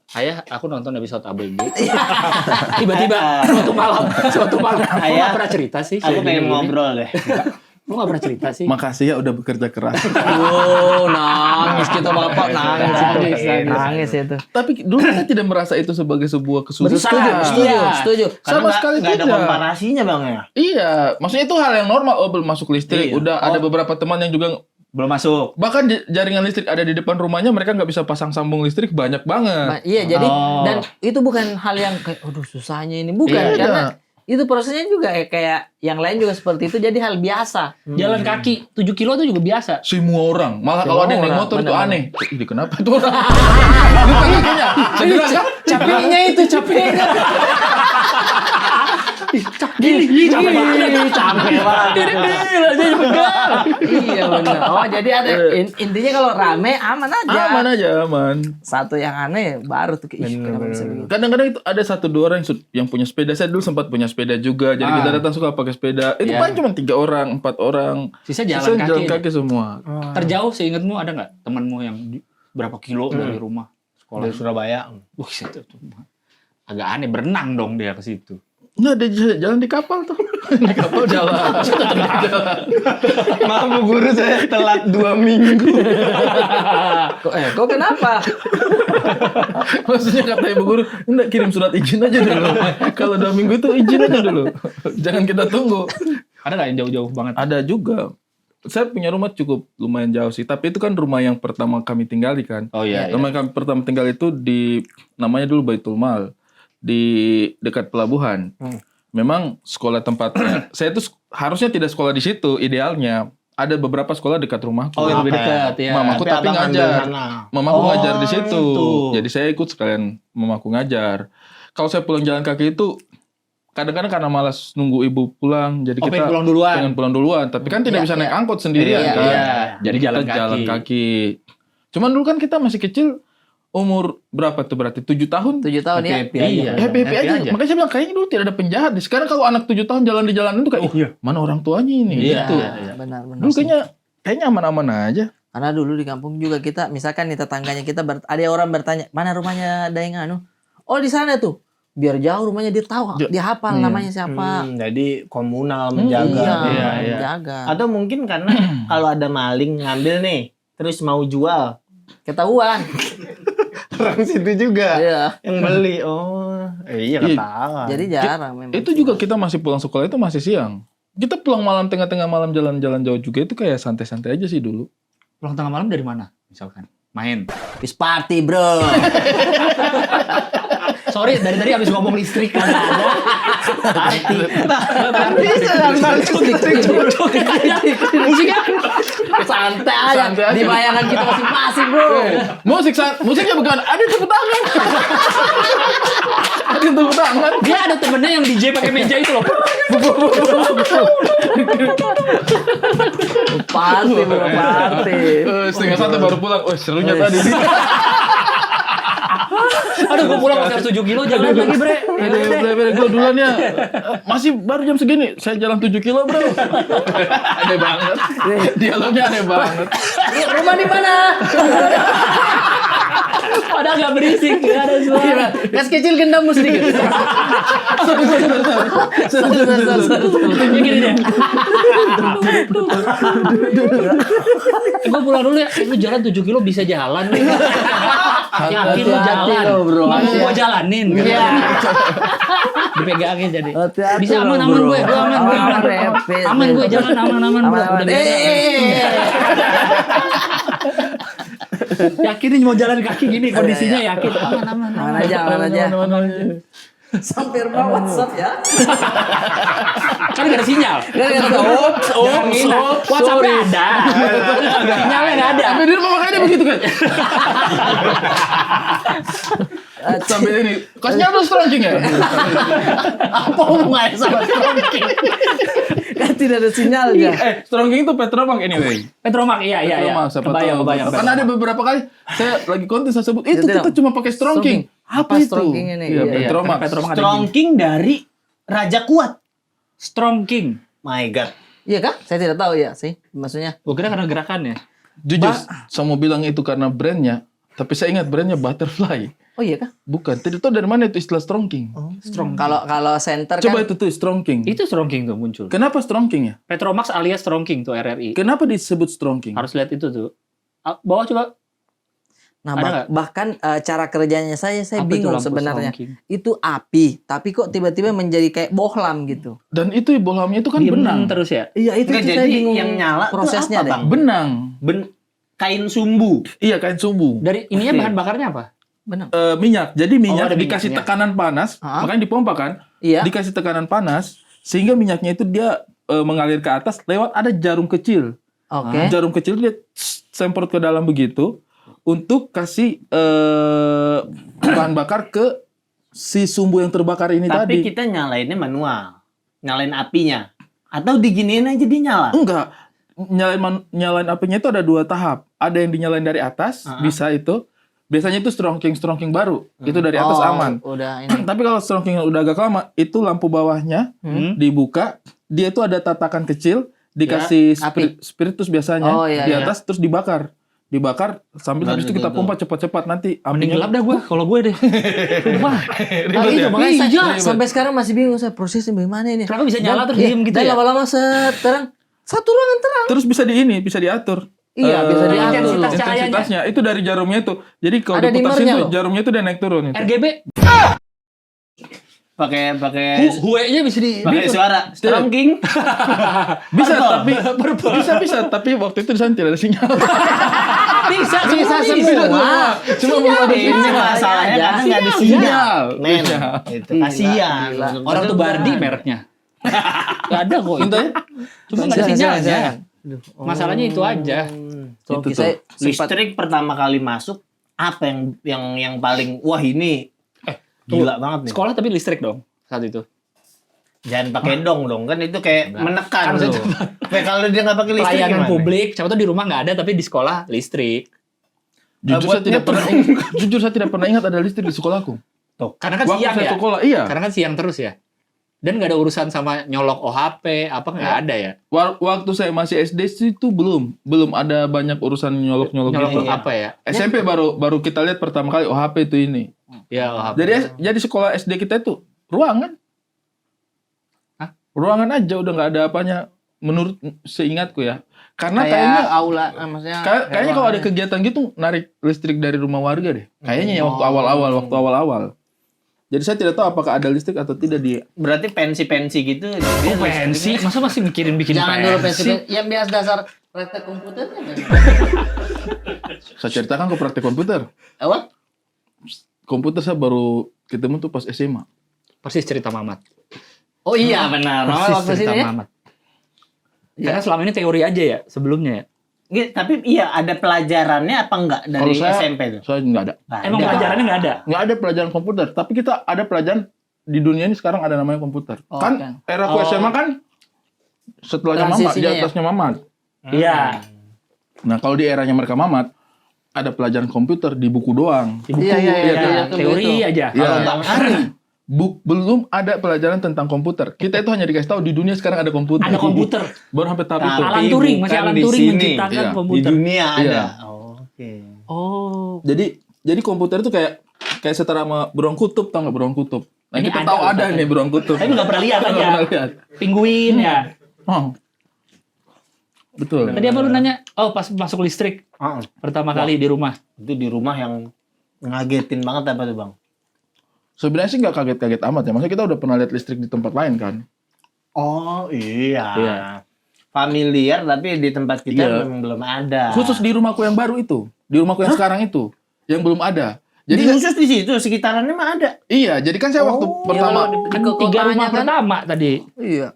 ayah, aku nonton episode ABG. Tiba-tiba suatu malam. Aku
Ayah,
nggak pernah cerita sih.
Aku pengen ngobrol deh.
Aku nggak pernah cerita sih.
Makasih ya udah bekerja keras.
Oh, nangis kita bapak nangis. Nangis itu.
Tapi dulu saya tidak merasa itu sebagai sebuah kesusahan.
Setuju.
Sama
Karena
sekali
nggak ada
tidak.
komparasinya Bang ya.
Iya, maksudnya itu hal yang normal. Oh, belum masuk listrik.
Iya.
Udah ada beberapa teman yang juga
Belum masuk.
bahkan jaringan listrik ada di depan rumahnya, mereka nggak bisa pasang sambung listrik banyak banget.
Iya, jadi
Oh.
dan itu bukan hal yang kayak aduh susahnya ini bukan
Iya.
karena itu prosesnya juga kayak yang lain juga seperti itu jadi hal biasa.
Jalan kaki 7 kilo itu juga biasa.
Semua orang, malah
Semua
kalau ada yang naik
orang,
motor itu
benar-benar.
aneh. Ini kenapa tuh orang? Bukan kakinya. Cedera kan?
Capeknya itu capeknya. Gini, capek banget.
Capek banget.
Gila, dia pegal.
Iya benar. Oh, jadi ada intinya kalau rame aman aja.
Aman aja, aman.
Satu yang aneh baru tuh kayak, "Ih, kenapa bisa begitu?"
Kadang-kadang itu ada 1-2 orang yang punya sepeda. Saya dulu sempat punya sepeda juga. Jadi kita datang suka pakai sepeda. Itu
Iya.
paling cuma 3 orang, 4 orang.
Sisa jalan kaki.
kaki semua.
Terjauh seingatmu ada nggak temanmu yang berapa kilo dari rumah sekolah?
Dari Surabaya.
Wih, itu tuh agak aneh, berenang dong dia ke situ.
Enggak, ada jalan di kapal tuh. Di kapal jalan.
Maaf Bu Guru, saya telat 2 minggu.
Kok kenapa?
Maksudnya kata ibu guru, enggak, kirim surat izin aja dulu. Kalau 2 minggu itu izin aja dulu. Jangan kita tunggu.
Ada nggak yang jauh-jauh banget?
Ada juga. Saya punya rumah cukup lumayan jauh sih. Tapi itu kan rumah yang pertama kami tinggali kan.
Oh iya.
Rumah yang kami pertama tinggal itu di, namanya dulu Baitul Mal. Di dekat pelabuhan. Memang sekolah tempatnya, saya tuh harusnya tidak sekolah di situ idealnya. Ada beberapa sekolah dekat rumahku.
Oh,
lebih
oke.
dekat ya.
Mamaku tapi
abang ambil
ngajar.
sana.
Mamaku
Oh,
ngajar di situ.
itu.
Jadi saya ikut sekalian mamaku ngajar. Kalau saya pulang jalan kaki itu kadang-kadang karena malas nunggu ibu pulang, jadi kita
pengen pulang duluan.
pengen pulang duluan. Tapi kan tidak
Iya,
bisa naik
iya.
angkot sendirian
Iya,
kan.
iya. Jadi
Kita
jalan kaki.
jalan kaki. Cuman dulu kan kita masih kecil, umur berapa tuh berarti 7 tahun?
7 tahun ya.
Happy aja.
Iya.
Happy
Happy
aja.
aja.
Makanya saya bilang kayaknya dulu tidak ada penjahat. Sekarang kalau anak 7 tahun jalan di jalanan itu kayak,
Oh, iya.
mana orang tuanya ini?
Iya.
Gitu.
Benar.
Dulu kayaknya aman-aman aja.
Karena dulu di kampung juga kita, misalkan nih tetangganya kita, ada orang bertanya, mana rumahnya Daeng anu? Oh di sana tuh. Biar jauh rumahnya dia tahu, dia hafal namanya siapa.
Jadi komunal menjaga.
Iya.
Menjaga.
Atau mungkin karena kalau ada maling ngambil nih, terus mau jual,
Ketahuan.
orang situ juga
Iya.
yang beli. Oh, iya
Iya.
ketahuan.
Jadi jarang memang.
Itu juga kita masih pulang sekolah itu masih siang. Kita pulang malam tengah-tengah malam jalan-jalan jauh juga itu kayak santai-santai aja sih dulu.
Pulang tengah malam dari mana? Misalkan main.
Peace party, bro.
Sorry, dari tadi habis ngomong listrik kan ada.
Bisa
Musiknya santai aja.
Santai aja.
Di bayangan kita masing-masing, bro.
Musiknya bukan ada tepuk tangan. Ada tepuk tangan.
Dia ada temennya yang DJ pakai meja itu loh.
Party, bro, party.
Setengah satu baru pulang. Oh serunya tadi.
Aduh, gue pulang masih harus 7 kilo jalan lagi, bre.
Gue duluan ya. Masih baru jam segini. Saya jalan 7 kilo bro. Aneh banget. Dialognya aneh banget.
Rumah di mana?
Padahal nggak berisik, nggak ada suara.
Gas kecil gendamu sedikit.
Begini deh. Gue pulang dulu ya. Lu jalan 7 kilo bisa jalan nih. Yakin lu
Hati-hati
jalan.
lo, bro.
Mau gue jalanin.
Iya.
Dipegangin jadi.
Hati-hati
Bisa
lo,
aman
bro.
gue aman gue aman.
Repet.
Aman gue jalan aman bro.
Aman.
Udah beres. Yakin nih mau jalan kaki gini kondisinya yakin. Aman.
Aman aja. Sampai rumah WhatsApp ya.
Kan gak ada sinyal. WhatsApp-nya ada. Sinyalnya gak ada.
Tapi di rumah makanya begitu kan. Sampai ini. Kasnya harus stronking ya?
Apa hubungannya sama stronking?
Kan tidak ada sinyalnya.
Stronking itu Petromak anyway.
Petromak, iya.
Petromak, siapa tahu.
Kebayang.
Karena ada beberapa kali saya lagi konten saya sebut itu
Tidak.
kita cuma pakai stronking.
Apa
Apa itu?
stronking ini?
Iya,
Iya,
Petromak.
Petromak ada
Strongking dari Raja Kuat.
Strongking.
My God.
Iya kah? Saya tidak tahu ya sih maksudnya.
Gue kira karena gerakannya.
Jujur, saya mau bilang itu karena brandnya, tapi saya ingat brandnya Butterfly.
Oh iya kah?
Bukan, tidak tahu dari mana itu istilah stronking.
Strong. Kalau center
Coba
kan
itu tuh stronking.
Itu strongking tuh muncul.
Kenapa stronking ya?
Petromax alias strongking tuh RRI.
Kenapa disebut stronking?
Harus lihat itu tuh. Bawah coba.
nah
ada nggak?
bahkan cara kerjanya saya
Apa itu
bingung
lampu
sebenarnya.
strongking?
Itu api, tapi kok tiba-tiba menjadi kayak bohlam gitu.
Dan itu bohlamnya itu kan
Diem
benang.
terus ya.
Iya, itu
Nggak,
saya
jadi
bingung
yang nyala
prosesnya
tuh apa,
deh.
Bang?
Benang.
Kain sumbu.
Iya, kain sumbu.
Dari ininya
Oke.
bahan bakarnya apa?
Benang.
Minyak. Jadi minyak
ada
dikasih
minyaknya.
tekanan panas,
Hah?
makanya dipompa kan?
Iya.
Dikasih tekanan panas sehingga minyaknya itu dia mengalir ke atas lewat ada jarum kecil.
Oke.
Jarum kecil dia semprot ke dalam begitu untuk kasih bahan bakar ke si sumbu yang terbakar ini
Tapi
tadi.
kita nyalainnya manual. Nyalain apinya. Atau diginiin aja dia nyala.
Enggak. Nyalain apinya itu ada 2 tahap. Ada yang dinyalain dari atas, bisa itu. Biasanya itu stronking baru. Itu dari atas
Oh,
aman.
Udah ini.
Tapi kalau stronking yang udah agak lama, itu lampu bawahnya dibuka, dia itu ada tatakan kecil, dikasih
api.
spiritus biasanya
Oh, iya,
di
iya.
atas terus dibakar sambil
Baru
habis itu kita
ditutup.
pompa cepat-cepat nanti
Mending gelap
apinya.
dah gue kalau gue deh. Sumpah.
Nah, itu makanya saya
Ribet.
sampai sekarang masih bingung saya prosesnya bagaimana ini.
Kenapa bisa nyala terus diem gitu
dan
ya?
lama-lama terang satu ruangan terang.
Terus bisa bisa diatur.
Iya, bisa diatur.
Intensitas cahayanya.
Intensitasnya itu dari jarumnya itu. Jadi kalau
Ada
diputasin
dimmernya
tuh
loh.
jarumnya itu dia naik turun itu.
RGB
Pakai
hue-nya bisa di
pakai suara strongking.
Bisa tapi waktu itu di sana tidak ada sinyal.
bisa
semua.
Cuma belum ada
Ini
sinyal.
masalahnya
aja.
karena nggak ada
Sinyal.
sinyal. Men,
Sinyal.
itu kasihan.
Gila.
Orang tuh Bardi mereknya. Gak ada kok itu. Cuma gak ada sinyalnya. Masalahnya itu aja.
So,
Itu
saya sempat
Listrik pertama kali masuk apa yang paling wah ini gila banget nih.
Sekolah tapi listrik dong saat itu.
Jangan pakai dong kan itu kayak menekan
Harusnya
loh. Kayak kalau dia nggak pakai listrik
Pelayanan
gimana?
publik, siapa tuh di rumah nggak ada tapi di sekolah listrik.
Jujur
buat
saya tidak pernah jujur saya tidak pernah ingat ada listrik di sekolahku.
Karena kan
Waktu
siang
saya
ya.
sekolah, iya.
Karena kan siang terus ya. Dan nggak ada urusan sama nyolok OHP apa nggak ada ya.
Waktu saya masih SD itu belum ada banyak urusan nyolok-nyolok
Nyolok
gitu.
apa ya?
SMP baru kita lihat pertama kali OHP itu ini.
Ya OHP.
Jadi sekolah SD kita itu ruangan.
Hah?
Ruangan aja udah nggak ada apanya menurut seingatku ya. Karena
kayak
kayaknya
aula maksudnya.
kayaknya kalau ada kegiatan gitu narik listrik dari rumah warga deh. Kayaknya ya waktu awal-awal. Jadi saya tidak tahu apakah ada listrik atau tidak di.
Berarti pensi-pensi gitu. dia
Pensi, masa masih mikirin bikin
Jangan dulu
pensi?
yang biasa dasar praktek komputernya kan.
Saya ceritakan ke praktek komputer.
Apa?
Komputer saya baru ketemu tuh pas SMA.
Persis cerita Mamat.
Oh iya benar. Mama
Persis
waktu
cerita
sini ya.
Mamat. Karena selama ini teori aja ya sebelumnya ya.
Gitu, tapi iya ada pelajarannya apa enggak dari
Kalau saya-
SMP tuh?
Saya nggak ada.
Nggak
Emang
ada.
pelajarannya nggak ada.
Nggak ada pelajaran komputer. Tapi kita ada pelajaran di dunia ini sekarang ada namanya komputer.
Oh,
Kan
oke.
era ku SMA kan setelahnya Mamat, di
Transisinya ya?
atasnya Mamat.
Iya.
Nah kalau di eranya mereka Mamat, ada pelajaran komputer di buku doang.
Di buku,
Iya, iya, iya,
ya,
iya,
teori
itu.
aja.
Iya.
Kalau Bang Ari,
Belum ada pelajaran tentang komputer. Kita itu hanya dikasih tahu di dunia sekarang ada komputer.
Ada komputer.
Baru sampai tahap itu.
Tapi
Alan Turing, masih
bukan
Alan
di
Turing
sini.
menciptakan
Iya.
di
komputer.
dunia ada.
Iya.
Oh, oke.
Oh.
Jadi Jadi komputer itu kayak setara sama beruang kutub, tau nggak beruang kutub? Nah
Ini
kita
ada,
tahu ada
katanya.
nih beruang kutub.
Tapi nggak pernah lihat
Nggak
aja.
pernah lihat.
Penguin ya.
Oh. Betul.
Tadi apa lu nanya? Oh, pas masuk listrik
Heeh.
pertama kali di rumah.
Itu di rumah yang ngagetin banget apa tuh bang?
Sebenarnya sih nggak kaget-kaget amat ya. Maksudnya kita udah pernah lihat listrik di tempat lain kan.
Oh iya.
Iya.
Familiar tapi di tempat kita
Iya.
memang belum ada.
Khusus di rumahku yang baru itu. Di rumahku yang sekarang itu. Yang belum ada.
Jadi
Jadi
khusus di situ sekitarannya mah ada.
iya, jadi kan saya waktu pertama.
Kan
Ke
3
kotanya
rumah
kan?
pertama tadi.
Iya.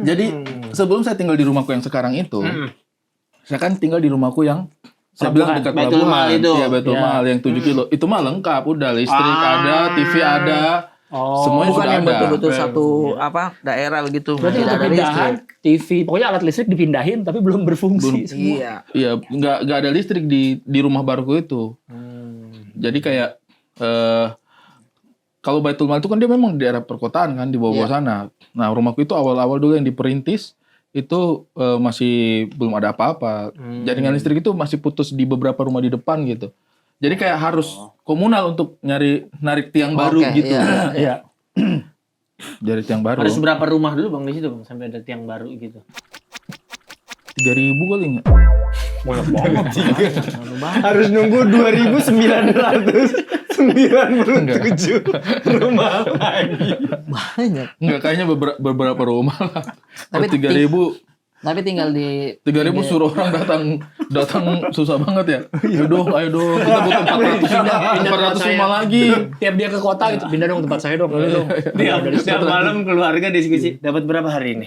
Jadi sebelum saya tinggal di rumahku yang sekarang itu, saya kan tinggal di rumahku yang saya bilang dekat
Baitul Mal
pelabuhan.
itu.
Iya, Baitul
Iya.
Mal yang 7 kilo. Itu mah lengkap, udah listrik
Ah.
ada, TV ada.
Oh,
Semuanya
Bukan
sudah
yang
ada.
betul-betul satu daerah begitu.
berarti
Tidak
untuk
ada
pindahan
listrik.
TV, pokoknya alat listrik dipindahin tapi belum berfungsi semua.
Iya.
Iya, nggak ada listrik di rumah baruku itu. Jadi kayak kalau Baitul Mal itu kan dia memang di daerah perkotaan kan di bawah-bawah sana. Nah rumahku itu awal-awal dulu yang diperintis itu masih belum ada apa-apa. Jaringan listrik itu masih putus di beberapa rumah di depan gitu. Jadi kayak harus komunal untuk narik tiang baru
Oke,
gitu.
iya.
Iya.
Dari tiang baru.
Harus berapa rumah dulu bang di situ bang sampai ada tiang baru gitu?
3.000 kali nggak?
Harus nunggu 2.997 rumah lagi.
Banyak.
Enggak, kayaknya beberapa rumah lah.
Tapi
Tapi 3.000
Tapi tinggal di
3.000 suruh orang datang susah banget ya. Ayo dong, kita butuh 400 rumah lagi.
Tiap dia ke kota gitu, pindah dong ke tempat saya dong. Ayo dong.
Tiap malam keluarga diskusi dapat berapa hari ini?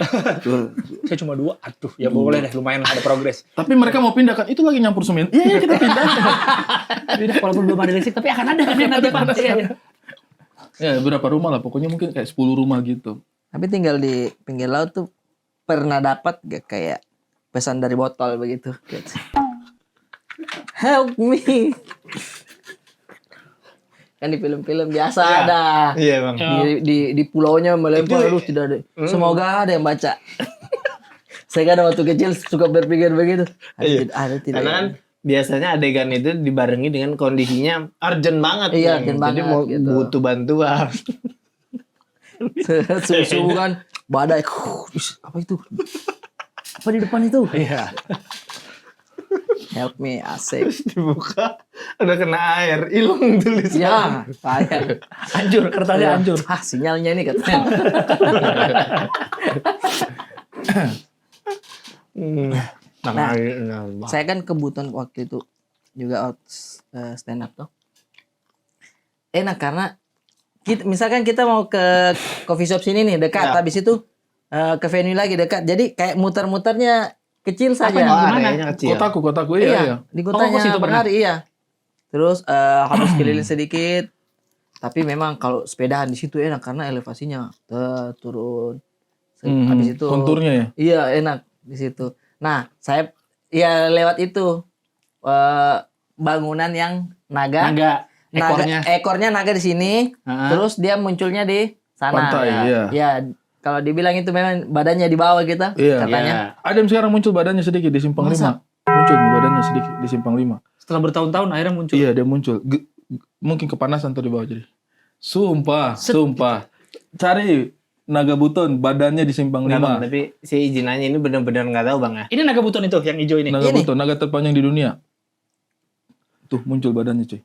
Saya cuma 2. Aduh, ya boleh deh, lumayan ada progres.
Tapi mereka mau pindah kan, itu lagi nyampur semen. Iya, kita pindah.
Pindah walaupun belum ada listrik, tapi akan ada kan yang nanti Pak. Iya, iya.
Ya, berapa rumah lah, pokoknya mungkin kayak 10 rumah gitu.
Tapi tinggal di pinggir laut tuh pernah dapat gak kayak pesan dari botol begitu? Help me. Kan di film-film biasa ada.
Iya bang.
Di pulaunya melempar terus tidak ada. Semoga ada yang baca. Saya kan waktu kecil suka berpikir begitu. Ada tidak.
Karena kan biasanya adegan itu dibarengi dengan kondisinya urgent banget.
Iya,
Bang.
urgent
Jadi
banget,
mau
gitu.
butuh bantuan.
Subuh kan badai. Apa itu? Apa di depan itu?
Iya.
Help me, asik.
Dibuka udah kena air, hilang tulisnya.
Ya, saya.
Hancur, kertasnya hancur.
Ah, sinyalnya ini katanya. Nah, saya kan kebutuhan waktu itu juga stand up tuh. Enak karena misalkan kita mau ke coffee shop sini nih dekat,
Ya.
habis itu ke venue lagi dekat. Jadi kayak muter-muternya kecil saja.
Areanya kecil.
Kotaku, iya.
Di kotanya
Oh, situ pernah?
Berhari, iya. Terus harus keliling sedikit. Tapi memang kalau sepedahan di situ enak karena elevasinya turun. Habis itu
konturnya ya.
iya enak di situ. Nah, saya ya lewat itu bangunan yang naga.
Naga,
Ekornya naga di sini.
Heeh.
Terus dia munculnya di sana.
Pantai, iya.
Ya, kalau dibilang itu memang badannya di bawah kita
Iya.
katanya.
Ada yang sekarang muncul badannya sedikit di Simpang
Masa?
5. Muncul badannya sedikit di Simpang 5.
Setelah bertahun-tahun akhirnya muncul.
Iya, dia muncul. Mungkin kepanasan tuh di bawah jadi. Sumpah. Cari naga buton badannya di Simpang 5.
Enggak bang, tapi si izinannya ini benar-benar nggak tahu bang ya.
Ini naga buton itu yang hijau ini.
Naga
Ini.
buton, naga terpanjang di dunia. Tuh muncul badannya cuy.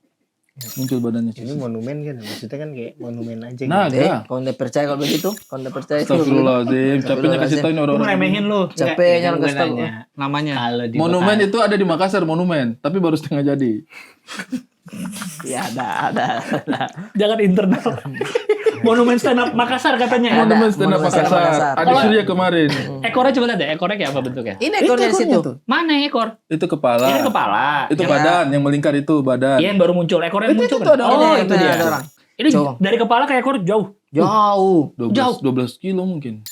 Muncul badannya cuy.
Ini monumen kan, maksudnya kan kayak monumen aja.
Naga.
Kalau nggak percaya kalau begitu, kalau nggak percaya itu.
Astagfirullahaladzim. Capeknya kasih tau ini
Lu
orang-orang.
ngeremehin lu
Capeknya
Enggak,
kasih tahu.
nanya.
namanya.
Kalau di
Monumen itu ada di Makassar, monumen. Tapi baru setengah jadi.
Ya ada.
Jangan internal. Monumen stand up Makassar katanya.
Monumen stand up
Monumen stand up
Makassar.
Makassar.
Ada Surya kemarin.
Ekornya coba lihat deh, ekornya kayak apa bentuknya?
Ini ekornya di situ.
Mana ekor?
Itu kepala.
Ini kepala.
Itu
Yang-
badan, yang melingkar itu badan.
Iya yang baru muncul, ekornya yang muncul.
itu ada
Oh,
orang.
itu
Ini
dia.
ada orang.
Ini
Coba.
dari kepala ke ekor jauh.
Jauh.
12 kilo mungkin.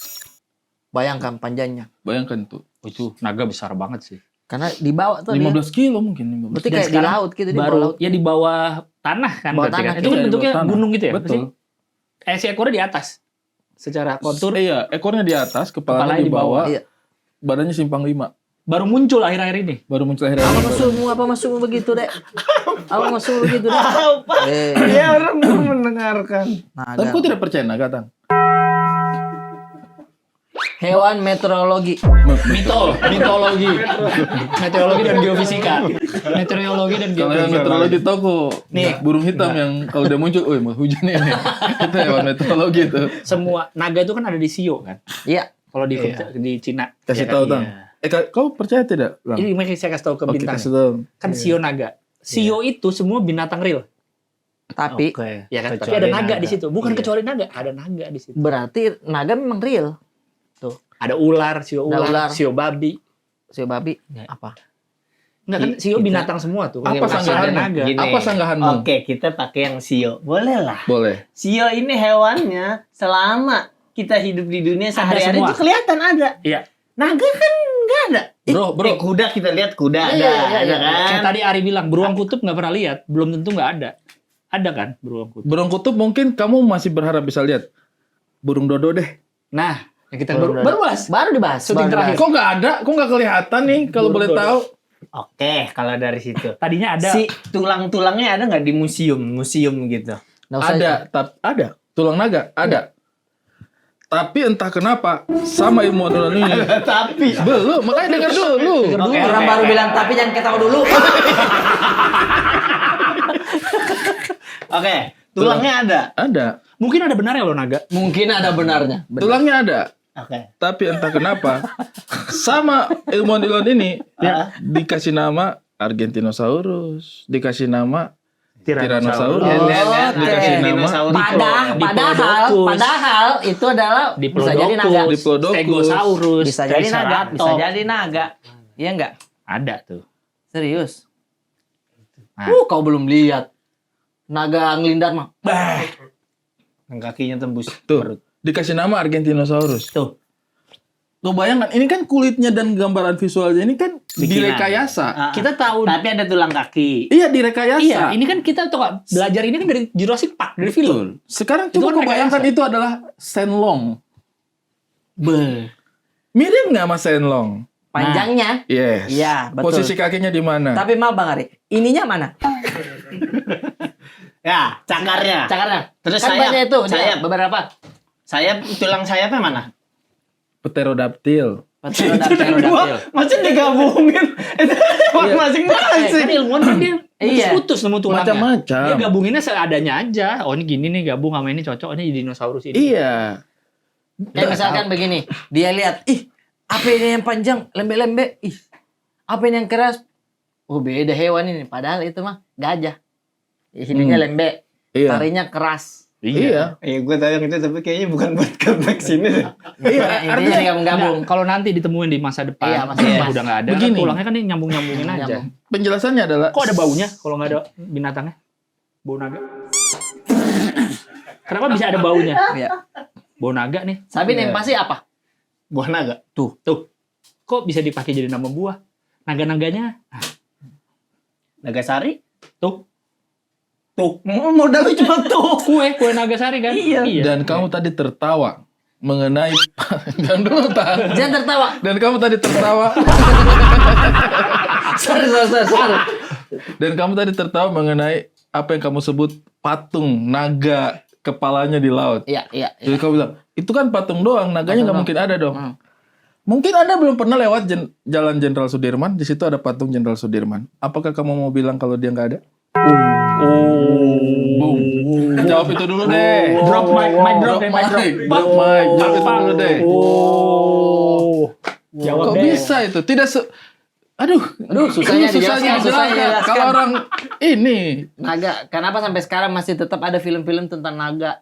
Bayangkan panjangnya.
Bayangkan tuh.
Itu naga besar banget sih.
Karena di bawah tuh
15 kilo mungkin. 15.
Berarti
Dan
kayak di
sekarang
laut gitu, di bawah
Baru
laut.
ya di bawah tanah kan
Bawah
berarti
tanah,
kan. Itu kan
iya, di
bentuknya
bawah tanah.
gunung gitu ya.
Betul.
Si ekornya di atas. Secara kontur
Iya, ekornya di atas, kepalanya
Kepalanya
di
di bawah.
bawah,
Iya.
badannya simpang 5.
baru muncul akhir-akhir ini.
Baru muncul akhir-akhir ini.
Apa maksudmu begitu, Dek? Apa maksudmu begitu, Dek?
Apa? Ya orang belum mendengarkan.
Tapi kok tidak percaya naga, Tang?
Hewan meteorologi.
Mitologi. Meteorologi dan geofisika. Meteorologi dan
Kalau yang
geofisika.
meteorologi tahu kok
Nih.
burung hitam yang kalau dia muncul, mau hujan nih. Itu hewan meteorologi itu.
Semua naga itu kan ada di Sio kan.
Iya.
Kalau di Cina.
Kasih
Ya kan?
tahu, Tang.
Iya.
Kau percaya tidak, Bang?
Ini makanya saya kasih tahu ke
Oke,
bintang.
kasih tahu.
Kan Sio naga. Sio itu semua binatang real.
Tapi
Ya kan? Tapi
Kecuali
ada naga
naga.
di situ. Bukan
Iya.
kecuali naga, ada naga di situ.
berarti naga memang real.
Tuh, ada ular, sio
Ada
ular,
ular.
sio babi.
Si babi
Ya.
apa?
Enggak kan sio binatang semua tuh.
Apa
Masih ada
sanggahanmu?
naga.
Gini.
Apa sanggahanmu?
Oke, kita pakai yang sio. Boleh lah.
Boleh.
Sio ini hewannya selama kita hidup di dunia sehari-hari
semua.
itu kelihatan ada.
Iya.
Naga kan nggak ada.
Bro,
Kuda kita lihat kuda ada,
iya,
ada
Kayak
kan?
tadi Ari bilang, beruang kutub nggak pernah lihat, belum tentu nggak ada. Ada kan beruang kutub.
Burung kutub mungkin kamu masih berharap bisa lihat. Burung dodo deh.
Nah, yang kita
Baru
baru bahas.
Baru dibahas.
Syuting
baru
terakhir.
Kok nggak ada? Kok nggak kelihatan nih kalau
Burung
boleh
dodo.
tahu?
Oke, kalau dari situ.
Tadinya ada.
Si tulang-tulangnya ada nggak di museum gitu?
Nggak usah-
Ada. Tulang naga ada. Tapi entah kenapa sama ilmuwan ini
Tapi
belum. Makanya dengar dulu.
Oke,
Orang
oke,
baru
oke.
bilang tapi jangan ketawa dulu.
Oke, tulangnya ada.
Ada.
Mungkin ada benarnya loh naga.
Mungkin ada benarnya.
Tulangnya ada.
Oke.
Tapi entah kenapa sama ilmuwan ini dikasih nama Argentinosaurus, dikasih nama Tyrannosaurus,
Dan
dikasih nama
dinosaurus.
Padahal itu adalah bisa jadi naga.
Diplodocus.
Stegosaurus,
Bisa jadi naga, bisa
Triceratops.
jadi naga. Iya enggak?
Ada tuh.
Serius.
Nah.
Kau belum lihat. Naga ngelindar mah. Bah.
Yang kakinya tembus
Tuh,
perut.
dikasih nama Argentinosaurus.
Tuh.
Tuh bayangkan, ini kan kulitnya dan gambaran visualnya ini kan
Bikinan.
direkayasa.
Ah,
Kita tahu.
tapi ada tulang kaki.
Iya, direkayasa.
Iya, ini kan kita tuh Kak, belajar ini kan dari Jurassic Park, dari film.
Betul. Sekarang
Itu
coba
kan
kau bayangkan
rekayasa.
itu adalah Shenlong.
Be.
Mirip nggak sama Shenlong?
Panjangnya.
Yes.
Iya, betul.
Posisi kakinya di mana?
Tapi maaf Bang Ari, ininya mana?
Ya, cakarnya.
Cakarnya.
Terus
kan
sayap.
banyak itu, dia
Sayap.
beberapa.
Tulang sayapnya mana?
Pterodactyl.
Pterodactyl.
Maksudnya digabungin. Itu masing-masing.
Kan ilmuwan kan dia
Iya.
putus nemu tulangnya.
Macam-macam.
Dia gabunginnya seadanya aja. Oh ini gini nih gabung sama ini cocok. Ini dinosaurus ini.
Iya.
Kayak misalkan begini, dia lihat, apa ini yang panjang, lembek-lembek, apa ini yang keras? Oh beda hewan ini, padahal itu mah gajah. Hidungnya lembek,
Iya.
taringnya keras.
Iya.
Gue tahu yang itu tapi kayaknya bukan buat comeback sini deh.
Iya.
Intinya dia menggabung.
Nggak, kalau nanti ditemuin di masa depan,
Iya, masa depan.
udah nggak ada.
Begini.
Kan tulangnya kan ini nyambung-nyambungin aja.
Nyambung.
Penjelasannya adalah
Kok ada baunya kalau nggak ada binatangnya? Bau naga. Kenapa bisa ada baunya?
Iya.
Bau naga nih.
Sabin yang pasti apa?
Buah naga.
Tuh. Kok bisa dipakai jadi nama buah? Naga-naganya.
Nagasari?
Tuh.
Modal lu cuma tuh.
Kue Nagasari kan?
Iya.
dan kamu tadi tertawa mengenai jangan dulu Tan.
Jangan tertawa.
Dan kamu tadi tertawa
Sorry.
dan kamu tadi tertawa mengenai apa yang kamu sebut patung naga kepalanya di laut.
Iya.
Jadi kamu bilang, itu kan patung doang, naganya nggak
Patung
mungkin ada dong.
Hmm.
Mungkin Anda belum pernah lewat Jalan Jenderal Sudirman, di situ ada patung Jenderal Sudirman. Apakah kamu mau bilang kalau dia nggak ada? Boom. Jawab itu dulu deh.
Drop mic drop.
Drop mic. Jawab itu dulu deh.
Jawab
Kok
deh.
bisa itu? Tidak Aduh,
susahnya
susahnya
dijelaskan,
dijelaskan.
dijelaskan.
Kalau orang ini
Naga. Kenapa sampai sekarang masih tetap ada film-film tentang naga?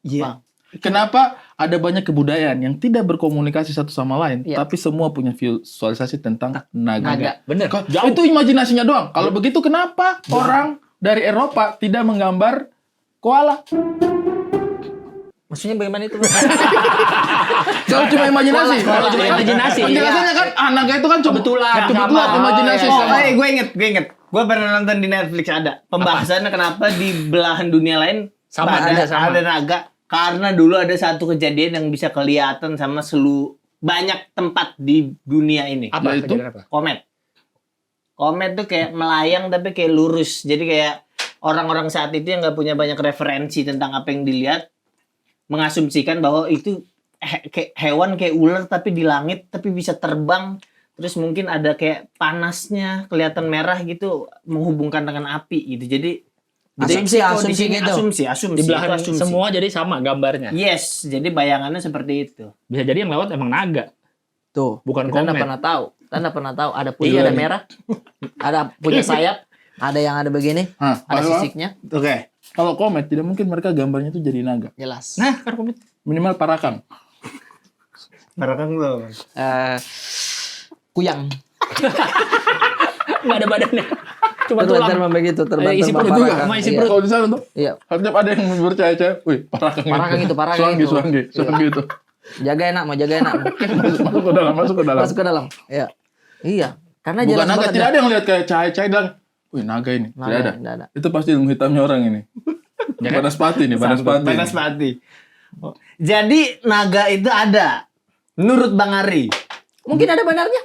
Iya.
kenapa ada banyak kebudayaan yang tidak berkomunikasi satu sama lain,
Iya.
tapi semua punya visualisasi tentang naga.
Naga.
Bener.
Kok-
Jauh.
Itu imajinasinya doang. Kalau begitu kenapa orang dari Eropa tidak menggambar koala?
Maksudnya bagaimana itu?
Kalau cuma imajinasi.
Kalau cuma imajinasi,
Penjelasannya kan naga itu kan
Kebetulan,
kebetulan
sama.
imajinasi
Oh,
sama.
gue inget. Gue pernah nonton di Netflix ada pembahasannya kenapa di belahan dunia lain
Sama,
ada
sama.
naga. Karena dulu ada satu kejadian yang bisa kelihatan sama banyak tempat di dunia ini.
Apa
Ya itu?
kejadian apa?
Komet. Komet tuh kayak melayang tapi kayak lurus. Jadi kayak orang-orang saat itu yang nggak punya banyak referensi tentang apa yang dilihat, mengasumsikan bahwa itu kayak hewan kayak ular tapi di langit tapi bisa terbang. Terus mungkin ada kayak panasnya kelihatan merah gitu menghubungkan dengan api gitu. Jadi
Asumsi,
Meksiko di
asumsi
sini
gitu.
asumsi
Di
itu
belahan
asumsi.
semua jadi sama gambarnya.
Yes, jadi bayangannya seperti itu.
Bisa jadi yang lewat emang naga.
Tuh,
Bukan
kita nggak
komet.
pernah tahu. Kita nggak pernah tahu. Ada putih,
Iya.
ada merah, ada punya sayap, ada yang ada begini,
Hah,
ada
kalau-
sisiknya,
Oke.
Kalau komet tidak mungkin mereka gambarnya tuh jadi naga.
jelas.
Nah, kan komit.
Minimal parakang.
Barakang lo.
Kuyang.
Nggak ada badannya. Cuma tulang.
Terbang begitu, terbang
Isi perut
terbang
juga,
parakang.
sama isi
Iya.
perut.
Kalau di sana tuh
Iya.
setiap ada yang percaya, wih parakang
Parakang itu, parakang
Suanggi,
itu.
suanggi itu.
Jaga enak, mau jaga enak.
Masuk ke dalam, masuk ke dalam.
Masuk ke dalam. Iya. Iya. Karena
Bukan
jelas
naga,
banget
tidak
dah.
ada yang lihat kayak cahaya-cahaya dan, wih naga ini,
Naga,
tidak ada.
tidak ada.
Itu pasti ilmu hitamnya orang ini. Banaspati nih, Banaspati.
Banaspati. Oh. Jadi naga itu ada. Menurut Bang Ari.
Mungkin ada benarnya.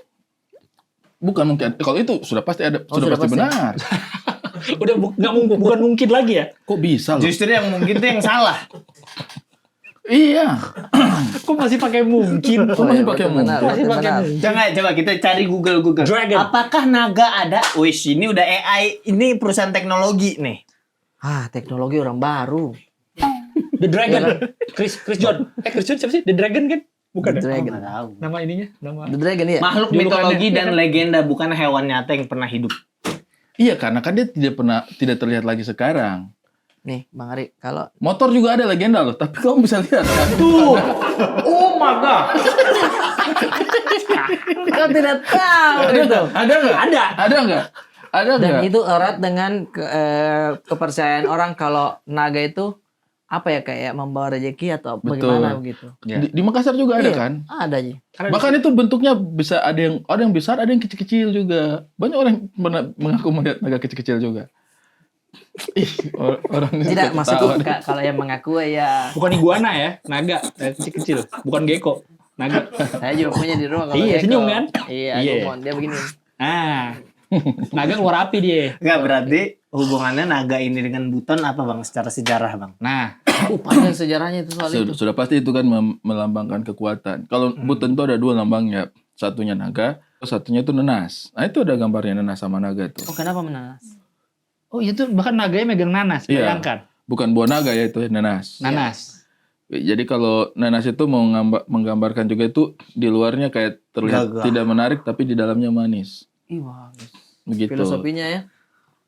Bukan mungkin, kalau itu sudah pasti ada,
Oh,
sudah
sudah
pasti
pasti.
benar.
Udah nggak mungkin, bukan mungkin lagi ya.
Kok bisa loh?
Justru yang mungkin itu yang salah.
Iya.
Kok masih pakai mungkin?
Kok masih
iya,
pakai
betul, benar,
mungkin?
Masih
betul,
pakai
benar.
mungkin.
Coba kita cari Google.
Dragon.
Apakah naga ada? Wih, ini udah AI. Ini perusahaan teknologi nih.
Ah, teknologi orang baru.
The Dragon. Chris John. Chris John siapa sih? The Dragon kan? Bukan
The
ya?
Dragon.
Nggak tahu.
Nama ininya, nama.
The Dragon ya.
Makhluk
Julukannya,
mitologi
iya
dan
kan?
legenda, bukan hewan nyata yang pernah hidup.
Iya, karena kan dia tidak terlihat lagi sekarang.
Nih, Bang Ari, kalau
Motor juga ada legenda loh, tapi kamu bisa lihat kan?
Tuh. Oh my god.
kau tidak tahu itu.
Ada nggak?
Ada.
Ada nggak? Ada
Dan
nggak?
itu erat dengan kepercayaan orang kalau naga itu apa ya kayak membawa rezeki atau
Betul.
bagaimana begitu.
Di Makassar juga ada
Iya,
kan?
Ada aja.
Bahkan itu bentuknya bisa ada yang besar, ada yang kecil-kecil juga. Banyak orang yang mengaku melihat naga kecil-kecil juga. Ih, orang
Tidak,
ketawa
maksudku
deh.
kalau yang mengaku ya
Bukan iguana ya, naga, kecil-kecil. Bukan gecko, naga.
saya juga punya di rumah kalau
Iya,
gecko.
senyum kan?
Iya,
Iya.
Gumon. Dia begini.
Ah, naga keluar api dia.
Enggak berarti hubungannya naga ini dengan buton apa Bang secara sejarah Bang?
Nah,
Panjang sejarahnya itu soal itu.
Sudah pasti itu kan melambangkan kekuatan. Kalau buton itu ada dua lambangnya. Satunya naga, satunya itu nenas. Nah itu ada gambarnya nenas sama naga tuh.
Oh, kenapa menanas?
oh itu bahkan naganya megang nanas,
Iya.
bayangkan.
Bukan buah naga ya itu nenas.
Nanas.
Jadi kalau nanas itu mau menggambarkan juga itu di luarnya kayak terlihat
Gagah.
tidak menarik tapi di dalamnya manis.
Ih, bagus.
Begitu.
Filosofinya ya.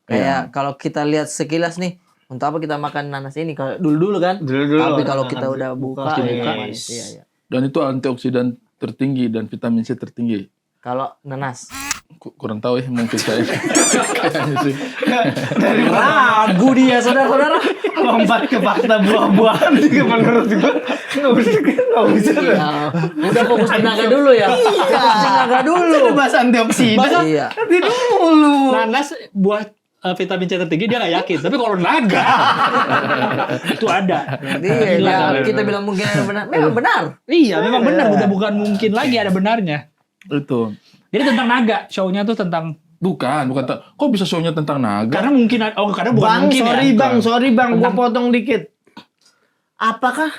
Kayak kalau kita lihat sekilas nih, untuk apa kita makan nanas ini? Kalau dulu-dulu kan.
Dulu-dulu
Tapi
orang
kalau
makan
kita udah buka,
buka,
ya,
yes.
manis. Iya, iya.
Dan itu antioksidan tertinggi dan vitamin C tertinggi.
Kalau nanas.
Kurang tahu ya mungkin saya. Kayaknya sih.
Ragu dia, saudara-saudara.
Lompat ke fakta buah-buahan juga menurut gue nggak bisa.
Ya, udah fokus ke naga dulu ya. Fokus ke naga dulu.
Itu bahas antioksidan.
Iya.
Nanti dulu.
Nanas buah vitamin C tertinggi dia nggak yakin. Tapi kalau naga itu ada.
Iya,
Gila
ya,
kali.
kita bilang mungkin benar. Memang benar.
Iya, memang benar. Udah bukan mungkin lagi ada benarnya.
Itu.
Jadi tentang naga, show-nya tuh tentang
Bukan. Kok bisa show-nya tentang naga?
karena mungkin karena bukan
Bang,
mungkin
sorry
ya.
bang, gua potong dikit. Apakah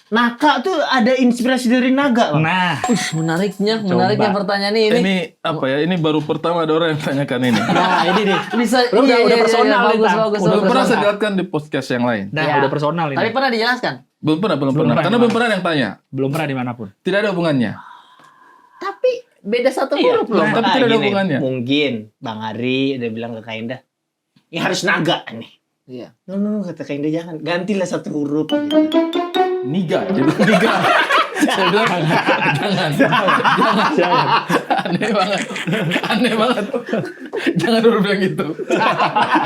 naga tuh ada inspirasi dari naga Bang?
Nah,
Menariknya pertanyaan ini.
Ini apa ya? Ini baru pertama ada orang yang tanyakan ini.
nah ini nih.
Bisa
Udah personal nih,
bagus,
Tan.
bagus,
Belum
bagus,
pernah saya
bagus.
jelaskan di podcast yang lain.
Nah,
Ya.
udah personal ini.
Tapi pernah dijelaskan.
Belum pernah.
Belum
Karena
pernah.
belum pernah yang tanya.
Belum pernah dimanapun.
Tidak ada hubungannya.
Tapi beda satu
Iya.
huruf loh.
Tapi tidak ada
gini,
hubungannya.
Mungkin Bang Ari udah bilang ke Kak Indah, ini harus naga nih.
Iya.
No, kata Kak Indah jangan. Gantilah satu huruf.
Niga. Jadi niga. Saya bilang jangan. Aneh banget. Jangan huruf yang itu.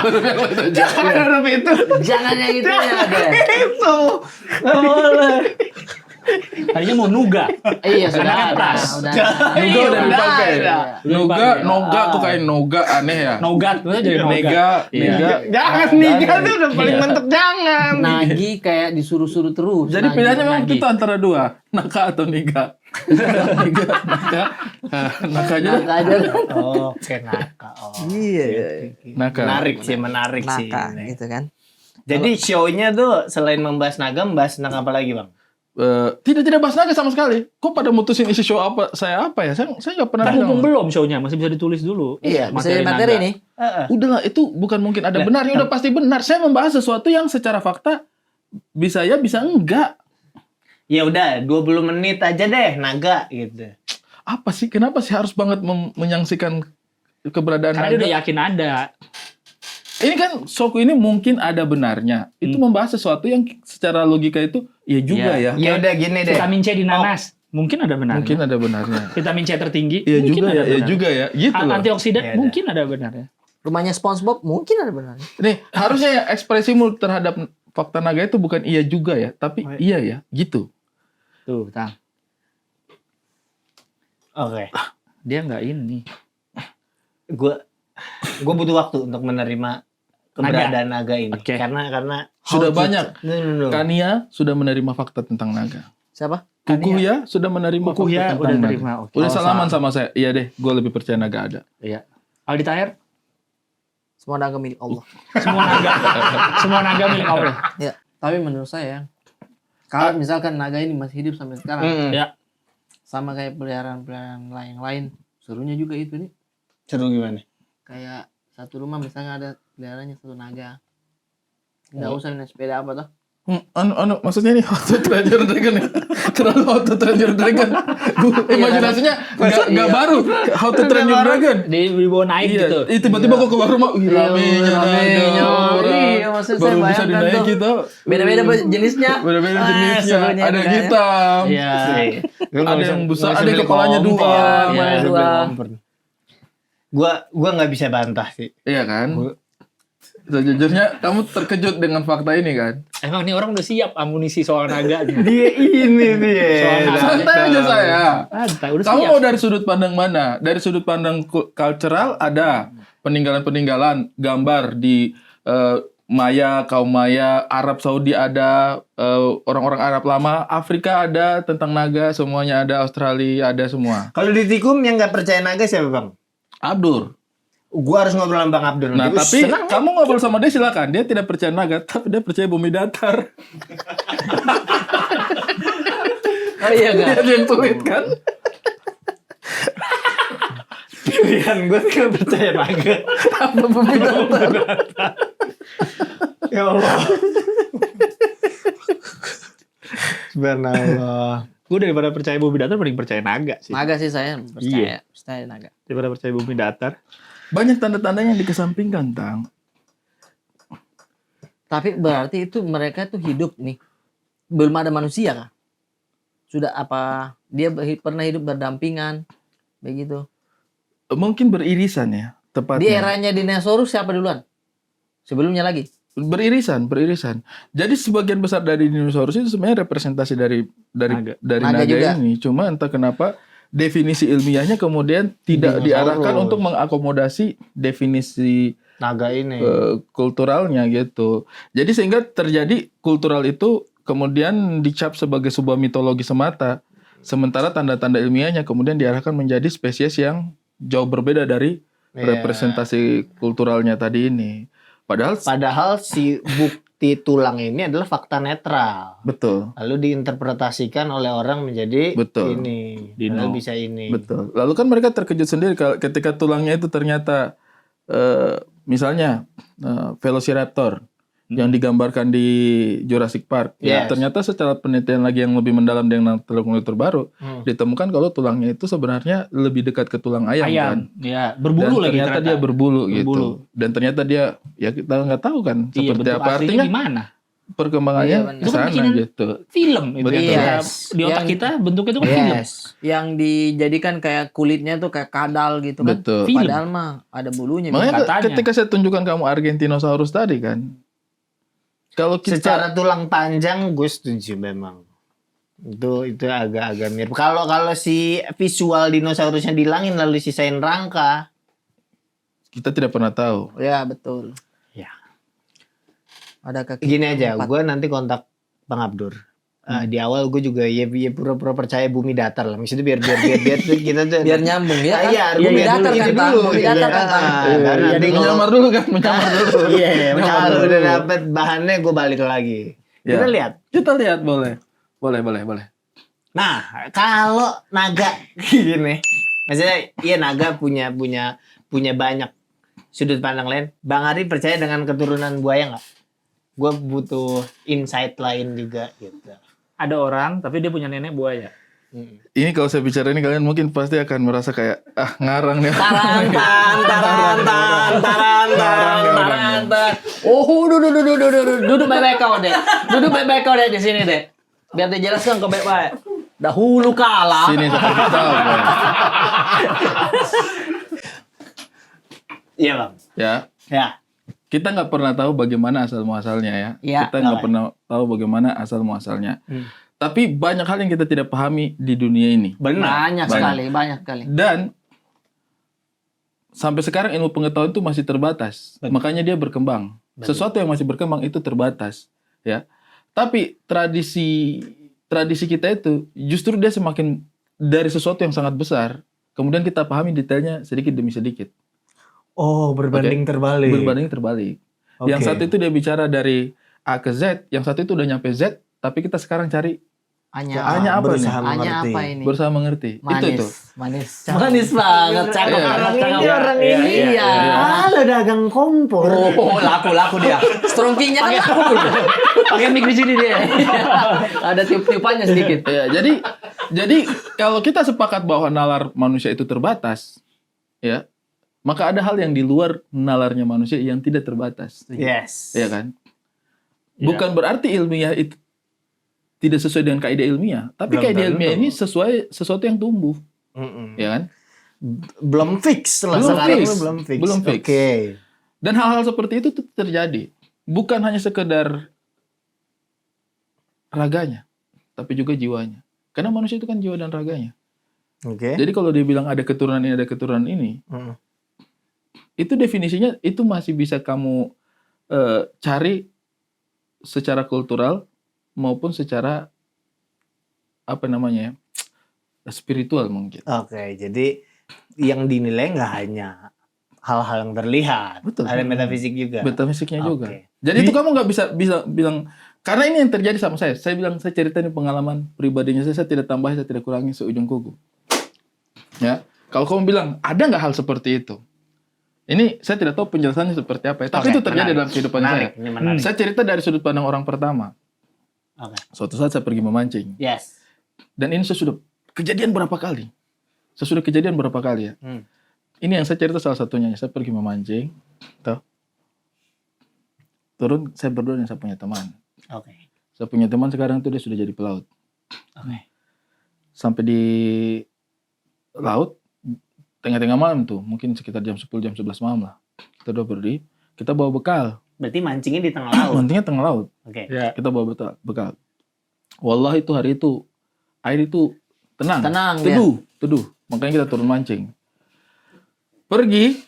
Huruf yang lain aja.
Jangan huruf itu.
Jangan yang itu ya deh.
Itu. Nggak boleh.
Tadinya mau nuga.
Iya, sudah
Karena kan
ada.
pras.
Udah.
Nuga udah dipakai.
ada.
Noga, noga tuh kayak noga aneh ya.
Nogat, maksudnya jadi nogat.
Nega,
Iya.
nega.
Jangan niga tuh udah paling mentok jangan.
Nagi kayak disuruh-suruh terus.
Jadi
Nagi.
pilihannya memang
Nagi.
kita antara dua, naka atau niga. Niga, naka. Naka aja.
Naka aja.
Oh, kayak naka. Oh.
Iya.
Naka.
Menarik sih.
Naka gitu kan.
Jadi show-nya tuh selain membahas naga, membahas tentang apa lagi, Bang?
Tidak bahas naga sama sekali. Kok pada mutusin isi show apa? Saya apa ya? Saya nggak pernah.
Kan
dengar.
mumpung belum show-nya, masih bisa ditulis dulu.
Iya, bisa jadi materi
naga.
nih.
Udahlah, itu bukan mungkin ada benarnya. Udah pasti benar. Saya membahas sesuatu yang secara fakta bisa ya, bisa enggak.
Ya udah, 20 menit aja deh naga gitu.
Apa sih? Kenapa sih harus banget menyaksikan keberadaan
Karena dia
naga?
udah yakin ada.
Ini kan showku ini mungkin ada benarnya. Itu membahas sesuatu yang secara logika itu ya juga ya.
Ya udah gini deh.
Vitamin C di nanas, mungkin ada benarnya.
Mungkin ada benarnya.
Vitamin C tertinggi,
Iya
mungkin
juga
ada
ya, ya
benarnya.
juga ya. Gitu loh.
Antioksidan,
Iya,
mungkin ada benarnya.
Rumahnya SpongeBob mungkin ada benarnya.
Nih, harusnya ya ekspresimu terhadap fakta naga itu bukan iya juga ya, tapi iya ya, gitu.
Tuh, Tang.
Oke.
Dia nggak ini.
Gue butuh waktu untuk menerima keberadaan naga ini.
Oke.
Karena
Sudah banyak.
No.
Kania sudah menerima fakta tentang naga.
Siapa?
Kukuhya sudah menerima
Kukuhya
fakta
udah
tentang naga.
terima. Oke.
Udah
Oh,
salaman
sama.
sama saya. Iya deh, gue lebih percaya naga ada.
Iya. Aldi Taher,
Semua naga milik Allah.
semua naga milik Allah.
Ya, tapi menurut saya kalau misalkan naga ini masih hidup sampai sekarang,
Ya.
sama kayak peliharaan-peliharaan lain, serunya juga itu nih.
Seru gimana?
Kayak satu rumah misalnya ada peliharaannya satu naga. Nggak usah naik sepeda apa tuh.
Maksudnya nih How to Train Your Dragon ya. Terlalu How to Train Your Dragon. Imajinasinya nggak baru. How to Train Your Dragon.
Dibawa naik
Iya,
gitu.
tiba-tiba kok keluar rumah, wih ramenya
ramenya.
naga.
Iya, maksud saya
Baru bisa
bayangkan
dinaiki
tuh.
gitu.
Beda-beda jenisnya.
Beda-beda
Ah,
jenisnya.
serunya
Ada
itu kan ya.
hitam.
Iya.
Ada yang besar, ada yang kepalanya dua.
Kepalanya dua.
Gua nggak bisa bantah sih.
Iya kan? Sejujurnya kamu terkejut dengan fakta ini kan?
Emang nih orang udah siap amunisi soal naganya.
Dia ini dia.
Soal naga.
Santai aja saya.
Santai, udah
Kamu
siap.
mau dari sudut pandang mana? Dari sudut pandang cultural ada peninggalan-peninggalan gambar di Maya, kaum Maya, Arab Saudi ada, orang-orang Arab lama, Afrika ada tentang naga, semuanya ada, Australia ada semua.
Kalau di Tikum yang nggak percaya naga siapa, Bang?
Abdur.
Gua harus ngobrol sama Bang Abdul.
Nah,
Gua
tapi
senang.
kamu ngobrol sama dia silakan. Dia tidak percaya naga, tapi dia percaya bumi datar.
Oh iya enggak?
Dia yang tulis kan?
Pilihan gue tuh nggak percaya naga.
Apa bumi datar?
Ya Allah. Subhanallah.
Gue daripada percaya bumi datar mending percaya naga sih.
Naga sih saya percaya. Percaya naga.
Daripada percaya bumi datar.
Banyak tanda-tandanya yang dikesampingkan, Tang.
Tapi berarti itu mereka tuh hidup nih. Belum ada manusia kah? Sudah apa dia pernah hidup berdampingan begitu.
Mungkin beririsan ya,
Di
tepatnya.
eranya dinosaurus siapa duluan? Sebelumnya lagi.
Beririsan. Jadi sebagian besar dari dinosaurus itu sebenarnya representasi dari
Naga.
naga
juga.
ini. Cuma entah kenapa definisi ilmiahnya kemudian tidak
Dinosaurus.
diarahkan untuk mengakomodasi definisi
Naga ini.
kulturalnya gitu. Jadi sehingga terjadi kultural itu kemudian dicap sebagai sebuah mitologi semata. Sementara tanda-tanda ilmiahnya kemudian diarahkan menjadi spesies yang jauh berbeda dari
Iya.
representasi kulturalnya tadi ini.
Padahal si bukti tulang ini adalah fakta netral.
Betul.
Lalu diinterpretasikan oleh orang menjadi
Betul.
ini.
Dino.
Padahal bisa ini.
Betul. Lalu kan mereka terkejut sendiri ketika tulangnya itu ternyata misalnya Velociraptor yang digambarkan di Jurassic Park. Ya,
Yes.
ternyata secara penelitian lagi yang lebih mendalam dengan teknologi terbaru
Hmm.
ditemukan kalau tulangnya itu sebenarnya lebih dekat ke tulang ayam, kan.
Ya, berbulu
Dan
lagi
ternyata dia berbulu gitu.
Berbulu.
Dan ternyata dia ya kita nggak tahu kan
Iya,
seperti
bentuk
apa
aslinya
artinya
gimana?
perkembangannya
Iya, benar.
ke
Itu kan
sana
bikinan
gitu.
Film itu
Betul.
ya.
Yes.
Di otak
Yang-
kita bentuknya itu kan film.
Yes.
Yang dijadikan kayak kulitnya tuh kayak kadal gitu kan.
Betul.
Film.
Padahal mah ada bulunya.
Makanya
katanya.
ketika saya tunjukkan kamu Argentinosaurus tadi kan. Kalau kita
Secara tulang panjang gue setuju memang. Itu agak-agak mirip. Kalau si visual dinosaurusnya dihilangin lalu sisain rangka.
Kita tidak pernah tahu.
Ya betul.
Ya.
Ada kaki.
Gini aja,
4.
gue nanti kontak Bang Abdur. Di awal gue juga ya pura-pura percaya bumi datar lah. Maksudnya biar tuh kita tuh
Biar nyambung ya kan.
Iya,
Bumi
iya,
datar
dulu,
kan
itu
Bang.
dulu.
Bumi datar kan Bang.
Karena nanti kalau
Menyamar dulu kan, menyamar dulu.
iya,
Menyamar
kalau
dulu.
udah dapet bahannya gue balik lagi.
Ya.
Kita lihat.
Kita lihat boleh. Boleh.
Nah, kalau naga gini, maksudnya iya naga punya banyak sudut pandang lain. Bang Ari percaya dengan keturunan buaya nggak? Gue butuh insight lain juga gitu.
Ada orang tapi dia punya nenek buaya.
Ini kalau saya bicara ini kalian mungkin pasti akan merasa kayak ngarang nih.
Taran. Oh, duduk baik-baik kau deh. Duduk baik-baik kau deh di sini deh. Biar dijelaskan kau baik-baik. Dahulu kala.
Sini saya kasih tahu. Bang.
Iya bang. Ya.
Kita nggak pernah tahu bagaimana asal muasalnya ya.
Iya,
Kita nggak pernah tahu bagaimana asal muasalnya. Tapi banyak hal yang kita tidak pahami di dunia ini.
Banyak sekali.
Dan sampai sekarang ilmu pengetahuan itu masih terbatas. Makanya dia berkembang. Sesuatu yang masih berkembang itu terbatas, ya. Tapi tradisi kita itu justru dia semakin dari sesuatu yang sangat besar, kemudian kita pahami detailnya sedikit demi sedikit.
Oh, berbanding terbalik.
Berbanding terbalik.
Oke.
Yang satu itu dia bicara dari A ke Z, yang satu itu udah nyampe Z, tapi kita sekarang cari A-nya apa nih?
Hanya apa ini?
Berusaha mengerti. Itu tuh.
Manis banget. Cakep
Iya.
banget.
Orang ini.
Iya.
Lo dagang kompor.
Oh, laku dia. Strongkingnya kan laku. Pakai mic di sini dia. Ada tiup-tiupannya sedikit.
Ya, jadi kalau kita sepakat bahwa nalar manusia itu terbatas, ya, maka ada hal yang di luar nalarnya manusia yang tidak terbatas.
Yes.
Ya kan? Bukan berarti ilmiah itu tidak sesuai dengan kaidah ilmiah, tapi
Belum
kaidah
tentu.
ilmiah ini sesuatu yang tumbuh, ya kan?
Belum fix lah
Belum
sekarang
fix.
belum fix.
Belum fix.
Oke.
Dan hal-hal seperti itu tuh terjadi, bukan hanya sekedar raganya, tapi juga jiwanya. Karena manusia itu kan jiwa dan raganya.
Oke.
Jadi kalau dia bilang ada keturunan ini, itu definisinya itu masih bisa kamu cari secara kultural maupun secara apa namanya spiritual mungkin.
Oke, jadi yang dinilai nggak hanya hal-hal yang terlihat,
Betul.
ada metafisik juga.
Metafisiknya juga.
Oke.
Jadi itu kamu nggak bisa bilang karena ini yang terjadi sama saya. Saya bilang saya cerita ini pengalaman pribadinya saya tidak tambah, saya tidak kurangi seujung kuku. Ya, kalau kamu bilang ada nggak hal seperti itu? Ini saya tidak tahu penjelasannya seperti apa ya. Tapi
Oke,
itu terjadi
menarik.
dalam kehidupan
Menarik,
saya.
ini menarik.
Saya cerita dari sudut pandang orang pertama.
Oke.
Suatu saat saya pergi memancing.
Yes.
Dan ini saya sudah kejadian berapa kali. Saya sudah kejadian berapa kali ya. Ini yang saya cerita salah satunya. Saya pergi memancing. Tuh. Turun, saya berdua dengan saya punya teman.
Oke.
Saya punya teman sekarang tuh dia sudah jadi pelaut.
Oke.
Sampai di laut, tengah-tengah malam tuh. Mungkin sekitar jam 10, jam 11 malam lah. Kita udah berdiri. Kita bawa bekal.
Berarti mancingnya di tengah laut.
Mancingnya tengah laut.
Oke.
Ya.
Kita bawa bekal. Wallahi itu hari itu air itu tenang, teduh. Makanya kita turun mancing. Pergi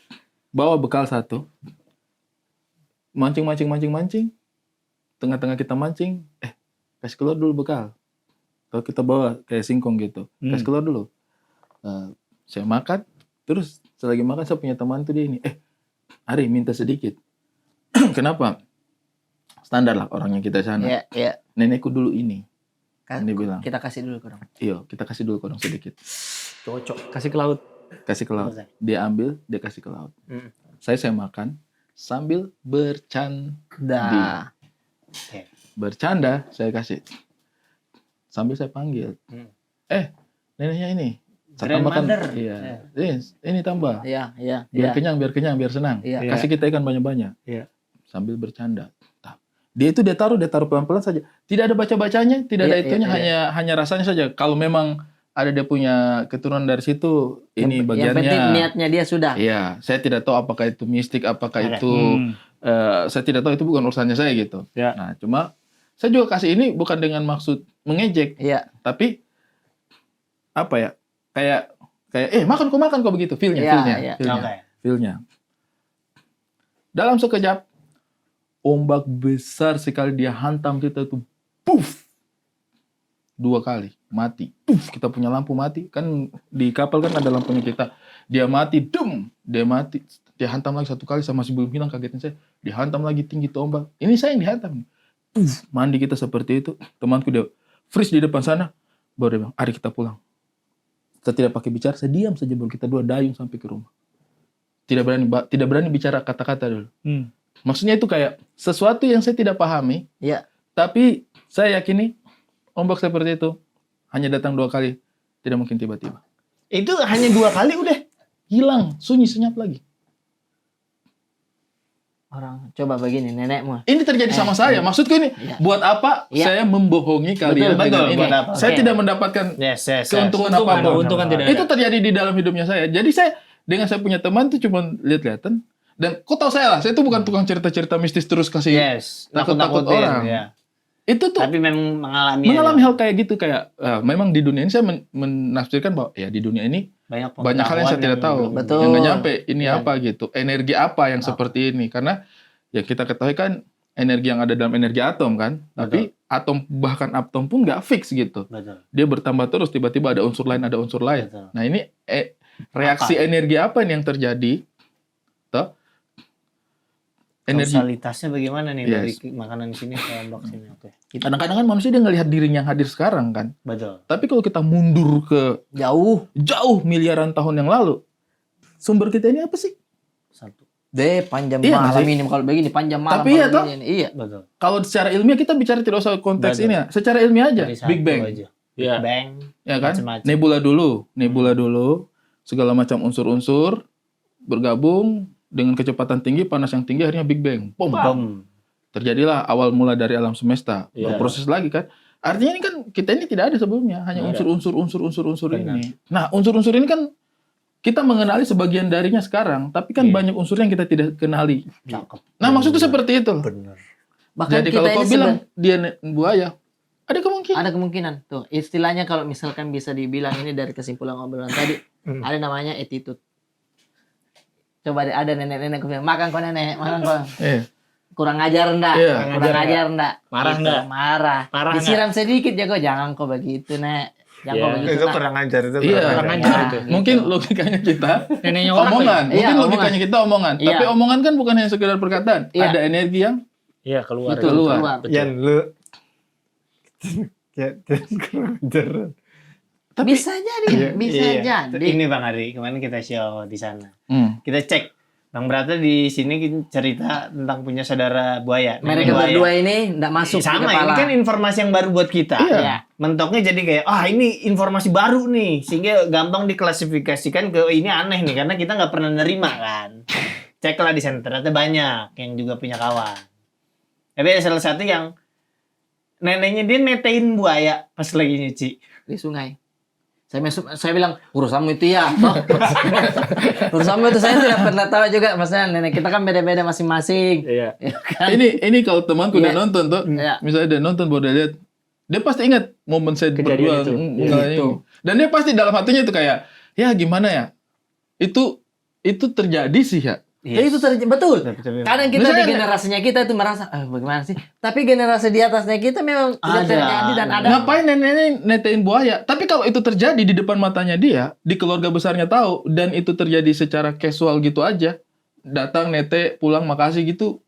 bawa bekal satu. Mancing. Tengah-tengah kita mancing, kasih keluar dulu bekal. Kalau kita bawa kayak singkong gitu, kasih keluar dulu. Saya makan, terus selagi makan saya punya teman tuh dia ini, Ari minta sedikit. Kenapa? Standar lah orang yang kita sana.
Iya.
Nenekku dulu ini.
Kan
Dia bilang,
kita kasih dulu ke orang.
iya kita kasih dulu kodong sedikit.
Cocok. Kasih ke laut.
Kasih ke laut. Dia ambil, dia kasih ke laut. Saya makan sambil bercanda.
Oke.
Bercanda saya kasih. Sambil saya panggil. Neneknya ini. Saya tambahkan.
Grandmother.
Iya. Ini tambah.
Iya.
Biar kenyang, biar senang.
Iya.
Kasih kita ikan banyak-banyak.
Iya.
Sambil bercanda. Dia itu dia taruh pelan-pelan saja. Tidak ada baca-bacanya, tidak ada itunya, hanya rasanya saja. Kalau memang ada dia punya keturunan dari situ, ini bagiannya.
Yang penting niatnya dia sudah.
Iya, saya tidak tahu apakah itu mistik, apakah
Oke.
itu saya tidak tahu, itu bukan urusannya saya gitu.
Ya.
Nah, cuma saya juga kasih ini bukan dengan maksud mengejek,
Iya.
tapi apa ya? Kayak makan kok begitu,
Iya, iya.
feel-nya. Dalam sekejap ombak besar sekali dia hantam kita tuh, puff. 2 kali mati. Puff, kita punya lampu mati. Kan di kapal kan ada lampunya kita. Dia mati, dia mati. Dia hantam lagi 1 kali, saya masih belum hilang kagetin saya. Dihantam lagi tinggi tuh ombak. Ini saya yang dihantam. Puff, mandi kita seperti itu. Temanku dia freeze di depan sana. Baru dia bilang, "Ari kita pulang." Saya tidak pakai bicara, saya diam saja, baru kita 2 dayung sampai ke rumah. Tidak berani bicara kata-kata dulu. Maksudnya itu kayak sesuatu yang saya tidak pahami,
Iya.
tapi saya yakini ombak seperti itu hanya datang 2 kali, tidak mungkin tiba-tiba.
Itu hanya 2 kali udah.
Hilang, sunyi, senyap lagi.
Orang coba begini nenekmu.
Ini terjadi sama saya. Maksudku ini,
Iya.
buat apa
Iya.
saya membohongi kalian
Betul,
dengan ini?
buat apa?
Saya
Oke.
tidak mendapatkan
Yes.
keuntungan
Keuntungan,
apapun.
keuntungan tidak
Itu terjadi di dalam hidupnya saya. Jadi saya dengan saya punya teman tuh cuma lihat-lihatan. Dan kok tahu saya lah, saya tuh bukan tukang cerita-cerita mistis terus kasih
Yes.
takut-takut
Nakut-nakutin,
orang.
ya.
Itu tuh
Tapi memang mengalami
hal kayak gitu, kayak memang di dunia ini saya menafsirkan bahwa ya di dunia ini banyak hal yang saya tidak tahu,
Betul.
yang nggak nyampe ini
Ya.
apa gitu, energi apa yang seperti ini, karena ya kita ketahui kan energi yang ada dalam energi atom kan, tapi atom bahkan atom pun nggak fix gitu,
Betul.
dia bertambah terus, tiba-tiba ada unsur lain.
Betul.
Nah ini reaksi energi apa ini yang terjadi, toh? Energi.
Kausalitasnya bagaimana nih dari
Yes.
makanan di sini ke ombak sini? Oke.
Kadang-kadang kan manusia dia ngelihat dirinya yang hadir sekarang kan,
Betul.
tapi kalau kita mundur ke
Jauh.
miliaran tahun yang lalu, sumber kita ini apa sih?
1.
Panjang
Iya,
malam
masih.
ini kalau begini panjang malam.
Tapi iya,
kalau
toh.
begini. Iya.
Betul.
Kalau secara ilmiah kita bicara tidak usah konteks
Betul.
ini ya, secara ilmiah aja,
Dari
Big
1
Bang,
aja.
Iya.
Big Bang.
ya kan?
Macam-macam.
Nebula dulu, segala macam unsur-unsur bergabung dengan kecepatan tinggi, panas yang tinggi, akhirnya Big Bang. Bom.
Bom.
Terjadilah awal mula dari alam semesta,
Iya.
berproses lagi kan. Artinya ini kan kita ini tidak ada sebelumnya, hanya
Iya.
unsur-unsur
Benar.
ini. Nah, unsur-unsur ini kan kita mengenali sebagian darinya sekarang, tapi kan
Iya.
banyak unsur yang kita tidak kenali.
Cakep.
Nah, maksudnya seperti itu.
Benar.
Bahkan
Jadi
kita
kalau
ini
kau bilang dia buaya, ada kemungkinan.
ada kemungkinan tuh istilahnya kalau misalkan bisa dibilang ini dari kesimpulan obrolan tadi ada namanya attitude. Coba ada nenek-nenek bilang makan kok nenek, makan kok. Kurang ajar enggak?
Iya.
Kurang ajar enggak?
Marah
Gitu,
enggak?
Marah.
Marah
Disiram sedikit ya kok, jangan kok begitu, Nek. Jangan kok
Iya.
begitu.
Itu
Nak.
kurang ajar itu.
Iya,
Kurang ajar itu.
Mungkin logikanya kita
Neneknya orang
omongan,
Iya,
mungkin
omongan.
logikanya kita omongan,
Iya.
tapi omongan kan bukan hanya sekedar perkataan,
Iya.
ada energi yang
Iya, keluar.
Betul, keluar.
Betul.
Yan lu ya kurang ajar.
tapi
Bisa jadi, bisa
Iya.
jadi.
Ini Bang Ari, kemarin kita show di sana.
Hmm.
Kita cek Bang Brata di sini cerita tentang punya saudara buaya.
Mereka
namanya buaya.
berdua ini enggak masuk di
Sama,
kepala.
ini kan informasi yang baru buat kita.
Iya.
Mentoknya jadi kayak, ini informasi baru nih. Sehingga gampang diklasifikasikan ke ini aneh nih. Karena kita nggak pernah nerima kan. Ceklah di sana, ternyata banyak yang juga punya kawan. Tapi ada salah satu yang neneknya dia netein buaya pas lagi nyuci.
Di sungai. Saya bilang urusanmu itu ya. Urusanmu itu saya tidak pernah tahu juga. Maksudnya nenek kita kan beda-beda masing-masing.
Iya.
Ya kan?
ini kalau temanku udah
Iya.
nonton tuh,
Iya.
misalnya dia nonton baru dia lihat, dia pasti ingat momen saya
Kejadian
berdua
itu.
mengalami
Gitu.
ini. Dan dia pasti dalam hatinya itu kayak, ya gimana ya, itu terjadi sih ya.
Ya itu betul.
Tapi-
Kadang kita
Misalnya
di generasinya kita itu merasa, bagaimana sih? Tapi generasi di atasnya kita memang udah
Ada.
terjadi dan ada.
Ngapain nenek netein buaya? Tapi kalau itu terjadi di depan matanya dia, di keluarga besarnya tahu, dan itu terjadi secara casual gitu aja, datang nete, pulang makasih gitu,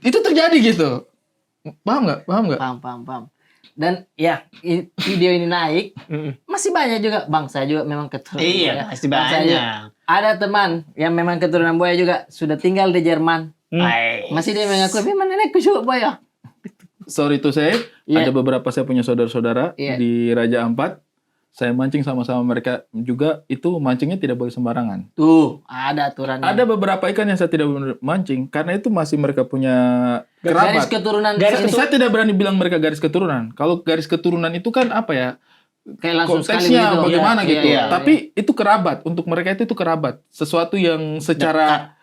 itu terjadi gitu. Paham nggak?
Paham. Dan ya video ini naik, masih banyak juga. Bang, saya juga memang keturunan
Iya,
buaya.
pasti
Bang, saya juga-
banyak.
Ada teman yang memang keturunan buaya juga, sudah tinggal di Jerman.
Hai.
Masih dia mengaku, memang nenekku juga buaya.
Sorry to say,
Iya.
ada beberapa saya punya saudara-saudara
Iya.
di Raja Ampat. Saya mancing sama-sama mereka juga, itu mancingnya tidak boleh sembarangan.
Tuh, ada aturannya.
Ada beberapa ikan yang saya tidak boleh mancing karena itu masih mereka punya
garis
kerabat.
keturunan.
Saya tidak berani bilang mereka garis keturunan. Kalau garis keturunan itu kan apa ya?
kayak langsung sekali
Konteksnya
gitu.
bagaimana
Iya,
gitu.
iya,
Tapi itu kerabat. Untuk mereka itu kerabat. Sesuatu yang secara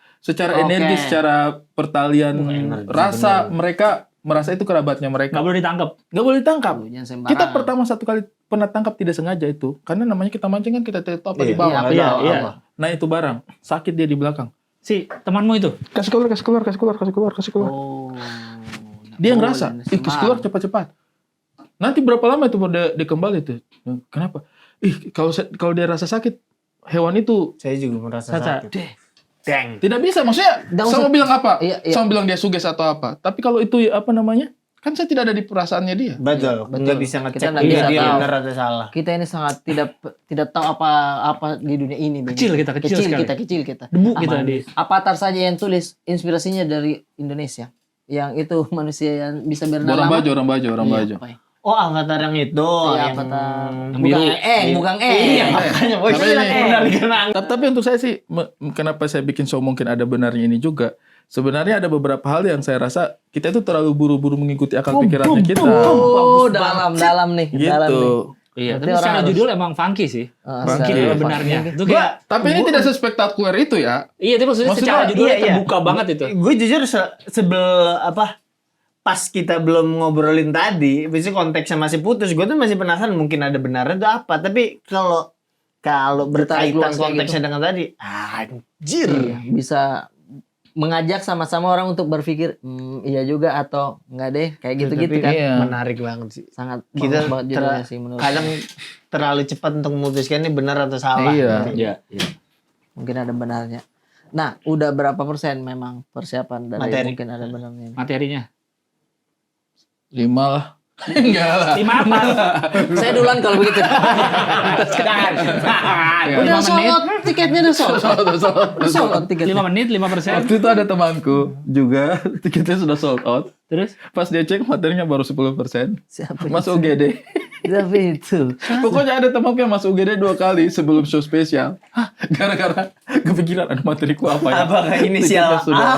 Oke.
energi, secara pertalian
Energi,
rasa
bener.
mereka merasa itu kerabatnya mereka.
Nggak boleh ditangkap.
Nggak boleh ditangkap.
Jangan sembarangan.
Kita pertama satu kali pernah tangkap tidak sengaja itu. Karena namanya kita mancing kan kita tahu apa di bawah.
Iya.
Nah itu barang. Sakit dia di belakang.
Si temanmu itu.
Kasih keluar.
Oh.
Dia ngerasa, kasih keluar cepat-cepat. Nanti berapa lama itu baru dia kembali tuh? Kenapa? Kalau dia rasa sakit, hewan itu
Saya juga merasa sakit. Deng.
tidak bisa. Maksudnya
Nggak
sama
usah.
bilang apa?
Iya.
Sama bilang dia suges atau apa. Tapi kalau itu apa namanya? Kan saya tidak ada di perasaannya dia.
Betul.
Betul.
Nggak bisa
Kita
ngecek
nggak
dia
bisa tahu.
benar atau salah.
Kita ini sangat tidak tahu apa di dunia ini. Bang.
Kecil sekali.
Kecil kita.
Debu kita di.
Avatar saja yang tulis inspirasinya dari Indonesia. Yang itu manusia yang bisa berenang
Orang
lama.
baju.
Iya, apa ya?
Oh, Avatar yang itu.
Iya,
yang
Avatar.
biru.
Bukan
Iya, makanya. Oh,
Tapi
iya,
ini-
benar kenang.
Tapi untuk saya sih, kenapa saya bikin show mungkin ada benarnya ini juga. Sebenarnya ada beberapa hal yang saya rasa kita itu terlalu buru-buru mengikuti akal pikirannya kita.
Oh, dalam nih. Dalam nih.
Gitu.
Iya,
Berarti
tapi
orang
secara
harus-
judul emang funky sih.
Funky,
secara
iya.
Benarnya.
funky.
Itu kayak
Tapi ini tidak sespektakuler itu ya.
iya, itu maksudnya
Maksudnya,
secara judulnya
iya.
terbuka banget itu.
Gue jujur sebel pas kita belum ngobrolin tadi, biasanya konteksnya masih putus, gue tuh masih penasaran mungkin ada benarnya itu apa. Tapi kalau
Bertarik
berkaitan
luas kayak
konteksnya
gitu.
dengan tadi, anjir.
Iya, bisa mengajak sama-sama orang untuk berpikir iya juga atau enggak deh kayak gitu-gitu
Tapi
kan.
Iya.
menarik banget sih.
Sangat
Kita
bagus banget judulnya sih menurut
kadang terlalu cepat untuk memutuskan ini benar atau salah.
Iya.
Iya.
mungkin ada benarnya. Nah, udah berapa persen memang persiapan dari
Materi.
mungkin ada benarnya ini?
Materinya.
5 lah. Enggak lah.
5 apa?
Saya duluan kalau begitu.
Ya.
Udah
5
sold
menit.
out tiketnya udah sold out. Sold out tiketnya.
5 menit 5%.
Waktu itu ada temanku juga tiketnya sudah sold out.
Terus
Pas dia cek materinya baru 10%.
Siapa
Masuk UGD.
Siapa itu?
Pokoknya ada temanku yang masuk UGD 2 kali sebelum show spesial. Hah, gara-gara kepikiran ada materiku apa ya?
Apakah inisial
Tiketnya sudah.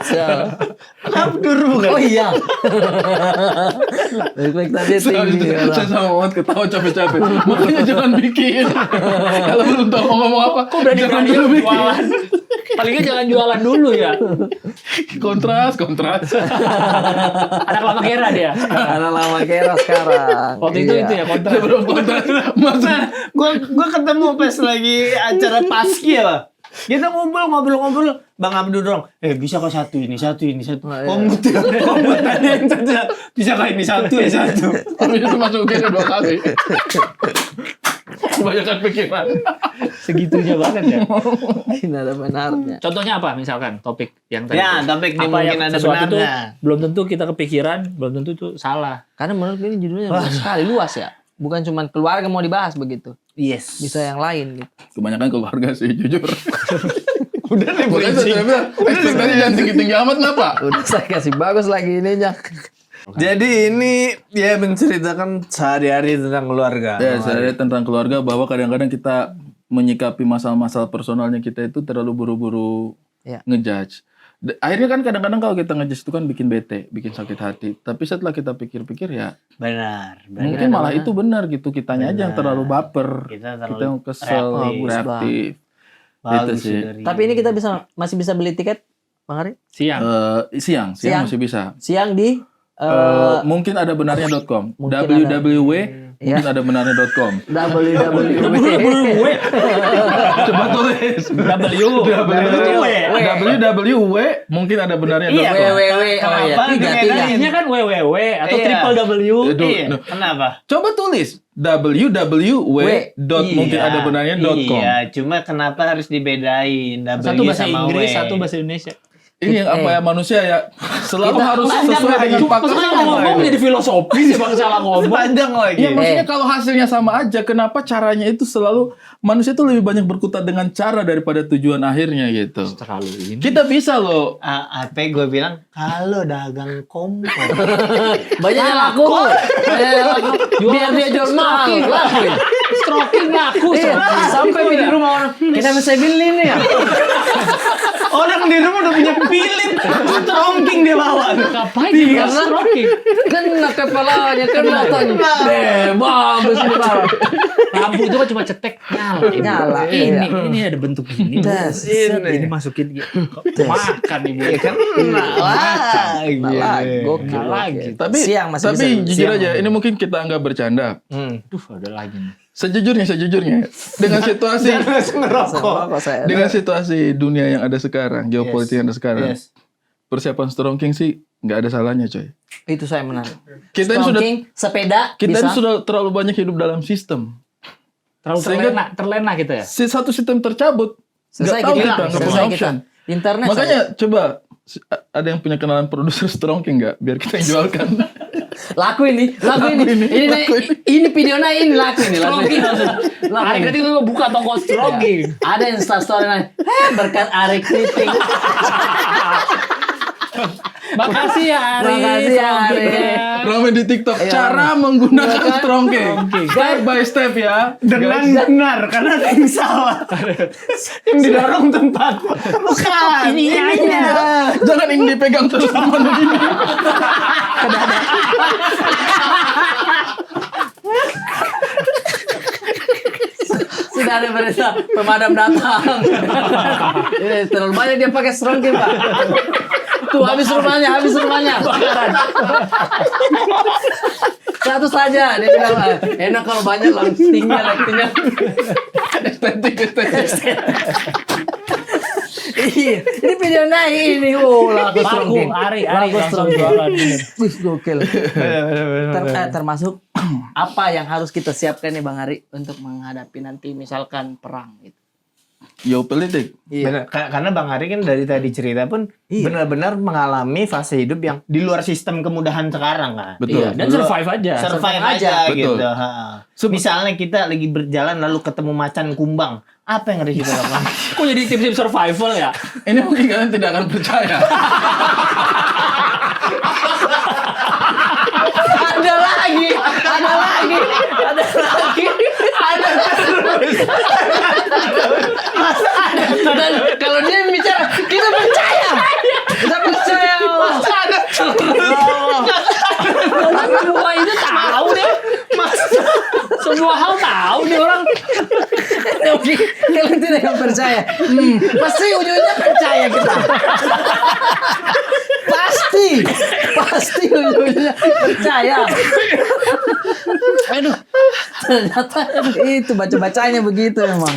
Siapa?
Abdur bukan?
Oh iya. Ekspektasi tinggi.
Saya sama Muhammad ketawa capek-capek. Makanya jangan bikin. Kalau belum tahu mau ngomong apa,
kok berani
jangan
berani
dulu bikin.
jualan? Palingnya jangan jualan dulu ya.
Kontras.
Ada kelapa kera dia.
Anak lama kera sekarang.
Waktu itu
Iya.
ya kontrak.
Sebelum kontras. Masa
Gue ketemu pas lagi acara paski ya, Pak. Kita ngobrol-ngobrol. Bang Abdur dong. Bisa kok satu ini.
Oh, iya.
Komut ada yang satu. Bisa kok ini satu.
Tapi itu masuk UGD 2 kali. Kebanyakan pikiran.
Segitunya banget ya.
Ini ada benarnya.
Contohnya apa misalkan topik yang tadi?
Ya, topik ini
apa
mungkin
yang
ada
sesuatu itu
benarnya.
belum tentu kita kepikiran, belum tentu itu salah.
Karena menurut gue ini judulnya luas sekali, luas ya. Bukan cuma keluarga mau dibahas begitu.
Yes.
Bisa yang lain gitu.
Kebanyakan keluarga sih, jujur.
Udah nih
Makanya saya bilang, ekspektasi jangan tinggi-tinggi amat, kenapa?
Udah saya kasih bagus lagi ininya.
Jadi ini ya menceritakan sehari-hari tentang keluarga.
Ya, saya tentang keluarga bahwa kadang-kadang kita menyikapi masalah-masalah personalnya kita itu terlalu buru-buru
Ya.
ngejudge. Akhirnya kan kadang-kadang kalau kita ngejudge itu kan bikin bete, bikin sakit hati. Tapi setelah kita pikir-pikir ya
Benar.
mungkin malah itu benar gitu. Kitanya aja yang terlalu baper.
Kita
Kita
terlalu
yang kesel,
reaktif.
reaktif. Itu
Bagus
sih.
dari-
Tapi ini kita masih bisa beli tiket, Bang Ari?
Siang.
Siang
Siang.
masih bisa.
Siang di
Mungkin ada benarnya.com.
Mungkin ada.
www
Ya.
mungkin ada benarnya.com.
www.
Coba tulis. www mungkin ada benarnya.com.
Iya,
www. Oh ya,
Kenapa?
tiga.
Intinya kan www atau
Iya.
triple W.
Iya, kenapa?
Coba tulis www. mungkin ada benarnya.com.
Iya, cuma kenapa harus dibedain W
Satu bahasa
sama
Inggris,
W?
satu bahasa Indonesia.
Ini yang apa ya manusia ya selalu
Kita-
harus sesuai dengan fakta.
Maksudnya ngomong jadi filosofi sih bang salah ngomong.
Panjang lagi.
Ya maksudnya kalau hasilnya sama aja, kenapa caranya itu selalu manusia itu lebih banyak berkutat dengan cara daripada tujuan akhirnya gitu.
Terlalu ini.
Kita bisa loh.
Apa gue bilang kalau dagang kompor.
Banyak yang laku. Banyak yang laku. Biar dia jual mahal. Lakuin.
stroking laku.
Iya, sampai di rumah orang, kita bisa beli nih ya.
Orang di rumah udah punya pilin, strongking dia bawa.
Ngapain dia stroking?
Kena kepalanya, kena matanya. Bagus ini Pak.
Lampu itu kan cuma cetek nyala. Ini ada bentuk ini.
Das,
Ini masukin gitu. Makan ibu.
Iya kan?
Gokil.
lagi.
Siang masih
tapi
bisa.
jujur aja, ini mungkin kita anggap bercanda.
Duh, ada lagi nih.
Sejujurnya, dengan situasi
Rokok saya.
dengan situasi dunia yang ada sekarang, geopolitik yang ada sekarang,
Yes.
persiapan stroking sih nggak ada salahnya, coy.
Itu saya menarik.
Kita ini sudah
Stalking, sepeda
kita
bisa.
ini sudah terlalu banyak hidup dalam sistem.
Terlalu
Sehingga-
terlena kita ya.
Si satu sistem tercabut,
Selesai
nggak tahu
kita,
kita, nggak punya
selesai kita.
option.
Internet
Makanya coba ada yang punya kenalan produser stroking nggak? Biar kita yang jualkan.
laku ini. Ini videonya ini laku ini.
Stroking langsung. Hari ketika itu buka toko stroking.
Ada yang story lain. Berkat Arik Kriting.
Makasih ya Ari.
Makasih ya, Ari.
Strokingnya.
Ramai di TikTok.
Iya,
Cara menggunakan
Gunakan
stroking. Step by step ya.
Dengan benar, karena ada yang salah. Yang didorong tempat. Bukan.
Ini aja.
Jangan ini dipegang terus teman begini.
Sudah ada berita pemadam datang. Ini terlalu banyak dia pakai stroking Pak. Tuh habis rumahnya. Bakaran. Satu saja dia bilang enak kalau banyak tinggal.
Estetik.
Iya, ini video naik ini. Laku
Laku,
stroking.
Ari
Laku
langsung
stroking.
jualan.
Wih, gokil. Termasuk apa yang harus kita siapkan nih Bang Ari untuk menghadapi nanti misalkan perang gitu.
Geopolitik.
Iya.
Benar, karena Bang Ari kan dari tadi cerita pun
Iya.
benar-benar mengalami fase hidup yang di luar sistem kemudahan sekarang kan.
Betul.
Iya,
Dan survive aja.
Survive
survive
aja
Betul.
gitu. Ha. Misalnya kita lagi berjalan lalu ketemu macan kumbang, apa yang harus kita lakukan?
Kok jadi tim-tim survival ya?
Ini mungkin kalian tidak akan percaya.
Ada lagi. Dan kalau dia bicara, kita percaya.
Tapi semua itu tahu deh. Semua hal tahu nih orang.
Kalian tidak akan percaya. Pasti ujungnya percaya kita. Pasti ujungnya percaya. Aduh, ternyata itu baca-bacanya begitu memang.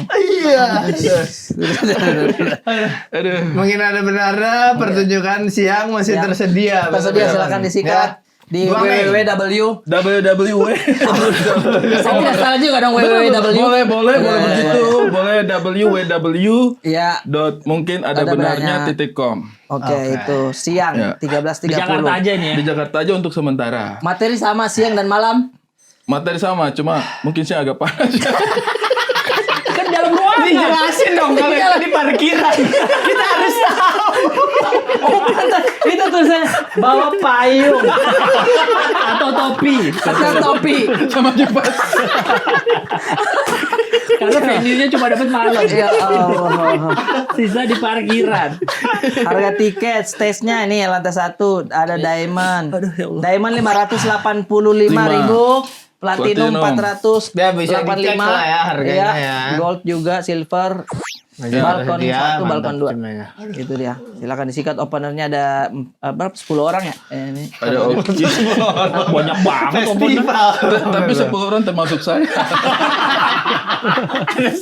Aduh.
Mungkin ada benarnya pertunjukan siang masih
Ya.
tersedia.
Tersedia silakan disikat di
Dua Mei.
www.
WWE.
Saya tidak salah juga dong www.
Boleh begitu. Boleh www.
Ya,
Mungkin ada
Ada benarnya.
benarnya .com.
oke itu siang
Ya.
13.30.
Di Jakarta aja nih ya.
Di Jakarta aja untuk sementara.
Materi sama siang dan malam.
Materi sama, cuma mungkin sih agak panas.
Kan dalam ruangan.
Dijelasin dong kalau
Iya.
itu di parkiran. Kita harus tahu.
Itu tulisannya bawa payung
Atau topi.
atau topi.
Sama kipas.
Karena venue-nya cuma dapat malam.
Ya Allah.
Sisa di parkiran.
Harga tiket stage-nya ini lantai 1 ada Diamond. Diamond 585.000, Platinum
Platinum.
485.
Ya, bisa dicek lah ya harganya ya.
Gold juga, silver. Balkon
Tersedia,
1, balkon
mantap
2.
semuanya.
Itu dia. Silakan disikat. Openernya ada berapa? 10 orang ya? Ini.
Ada Oki.
Banyak banget omongan.
Festival.
Tapi 10 orang termasuk saya.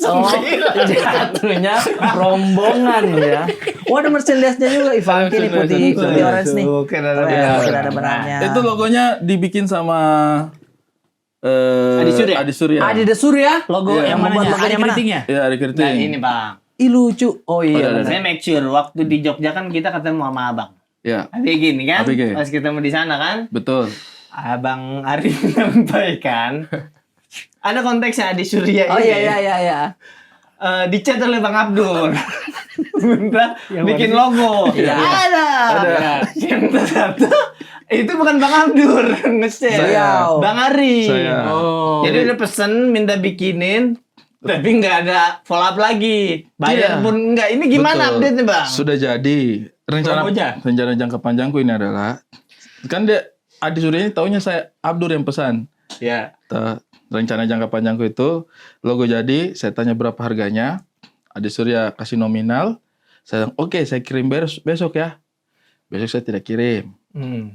Oh, jatuhnya rombongan ya. Oh, ada merchandise-nya juga. Ivanki nih putih orange nih.
Mungkin ada
Oh, ya,
benarnya.
mungkin ada benarnya.
Itu logonya dibikin sama Adi Surya.
Adi The Surya.
Logo
Iya.
yang
Membuat
mananya?
logonya
Ada
mana?
keritingnya?
Ya, Adi Keriting.
Nah ini Bang.
Ih lucu. Oh iya.
ada.
benar.
Saya make sure waktu di Jogja kan kita ketemu sama abang.
Ya,
ABG nih kan?
ABG.
Pas ketemu di sana kan?
betul.
Abang Ari menyampaikan ada konteksnya Adi Surya
Oh
ini.
iya.
Dicat oleh Bang Abdul. Minta bikin logo.
Iya.
Ada.
Ada.
Yang ternyata Itu bukan Bang Abdur nge-share.
Saya.
Bang Ari.
Saya.
Oh.
Jadi udah pesen minta bikinin tapi nggak ada follow up lagi. Bayar
Iya.
pun nggak. Ini gimana
Betul.
update-nya Bang?
Sudah jadi.
Promonya?
Rencana jangka panjangku ini adalah kan dia Adi Surya ini taunya saya Abdur yang pesan.
Ya.
Rencana jangka panjangku itu logo jadi, saya tanya berapa harganya. Adi Surya kasih nominal. Saya bilang, oke, saya kirim besok ya. Besok saya tidak kirim. 1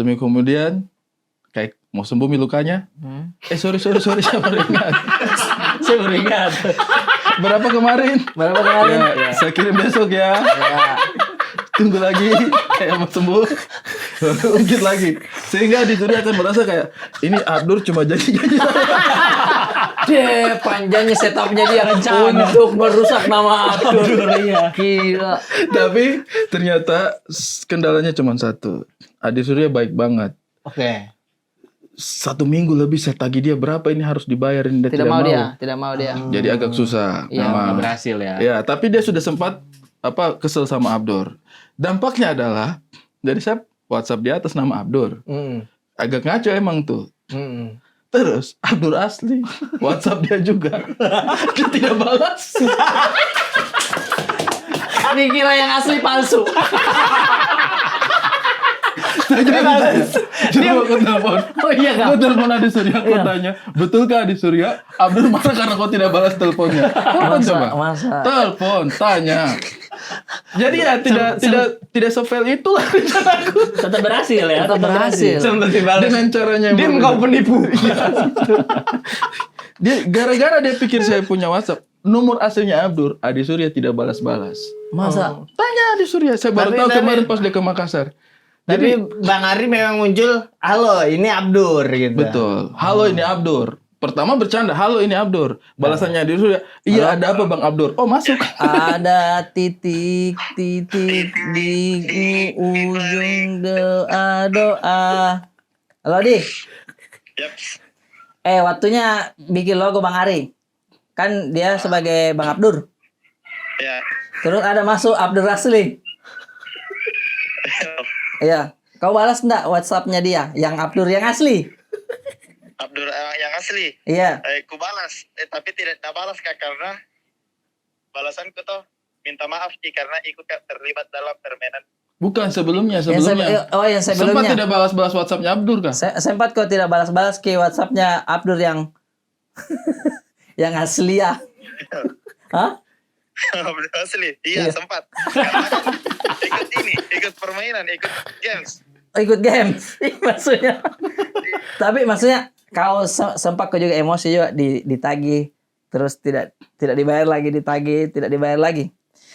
minggu kemudian kayak mau sembuh lukanya. Sorry, saya baru ingat.
Saya baru ingat.
Berapa kemarin?
Berapa kemarin?
Ya, saya kirim besok ya.
Ya.
Tunggu lagi kayak mau sembuh. Ungkit lagi. Sehingga Adi Surya akan merasa kayak ini Abdur cuma janji-janji saya.
Deh, panjangnya setupnya dia untuk merusak nama Abdur.
Iya.
Gila.
Tapi ternyata kendalanya cuma satu. Adi Surya baik banget.
Oke.
1 minggu lebih saya tagih dia berapa ini harus dibayarin dia
Tidak mau dia.
Jadi agak susah.
Iya,
memang.
Nggak berhasil ya.
Ya, tapi dia sudah sempat kesel sama Abdur. Dampaknya adalah dari saya WhatsApp di atas nama Abdur. Agak ngaco emang tuh. Terus Abdur asli WhatsApp dia juga. Dia tidak balas.
Dikira yang asli palsu.
Coba aku telepon.
Oh iya
Gue
kak.
telepon Adi Surya, aku tanya, betulkah Adi Surya? Abdur marah karena kau tidak balas teleponnya. Telepon coba.
Masa.
Telepon, tanya. Jadi ya tidak sefail itulah rencanaku.
Tetap berhasil ya.
Tetap berhasil.
Sempat dibalas.
Dengan caranya yang
Dia
berbeda.
kau penipu.
Dia gara-gara dia pikir saya punya WhatsApp. Nomor aslinya Abdur, Adi Surya tidak balas-balas.
Masa.
Tanya Adi Surya, saya baru tahu kemarin pas dia ke Makassar.
Tapi Bang Ari memang muncul, halo ini Abdur gitu.
Betul. Halo ini Abdur. Pertama bercanda, halo ini Abdur. Balasannya Adi Surya, iya ada apa Bang Abdur? Oh masuk.
Ada titik di ujung doa. Halo Di. Waktunya bikin logo Bang Ari. Kan dia sebagai Bang Abdur.
Ya,
Terus ada masuk Abdur Asli. Iya. Kau balas enggak WhatsApp-nya dia? Yang Abdur yang asli?
Abdur yang asli.
Iya.
Ku balas, tapi tidak balas Kak karena balasanku tuh minta maaf Ki karena ikut terlibat dalam permainan.
Bukan sebelumnya.
Yang
Sempat
sebelumnya.
tidak balas-balas WhatsAppnya Abdur kah?
Sempat kau tidak balas-balas ke WhatsApp-nya Abdur yang yang asli ya? Hah?
Abdur asli. Iya, sempat. Karena kan ikut permainan, ikut games.
Ikut game maksudnya. Tapi maksudnya kau sempat kau juga emosi juga ditagih terus tidak dibayar lagi, ditagih tidak dibayar lagi.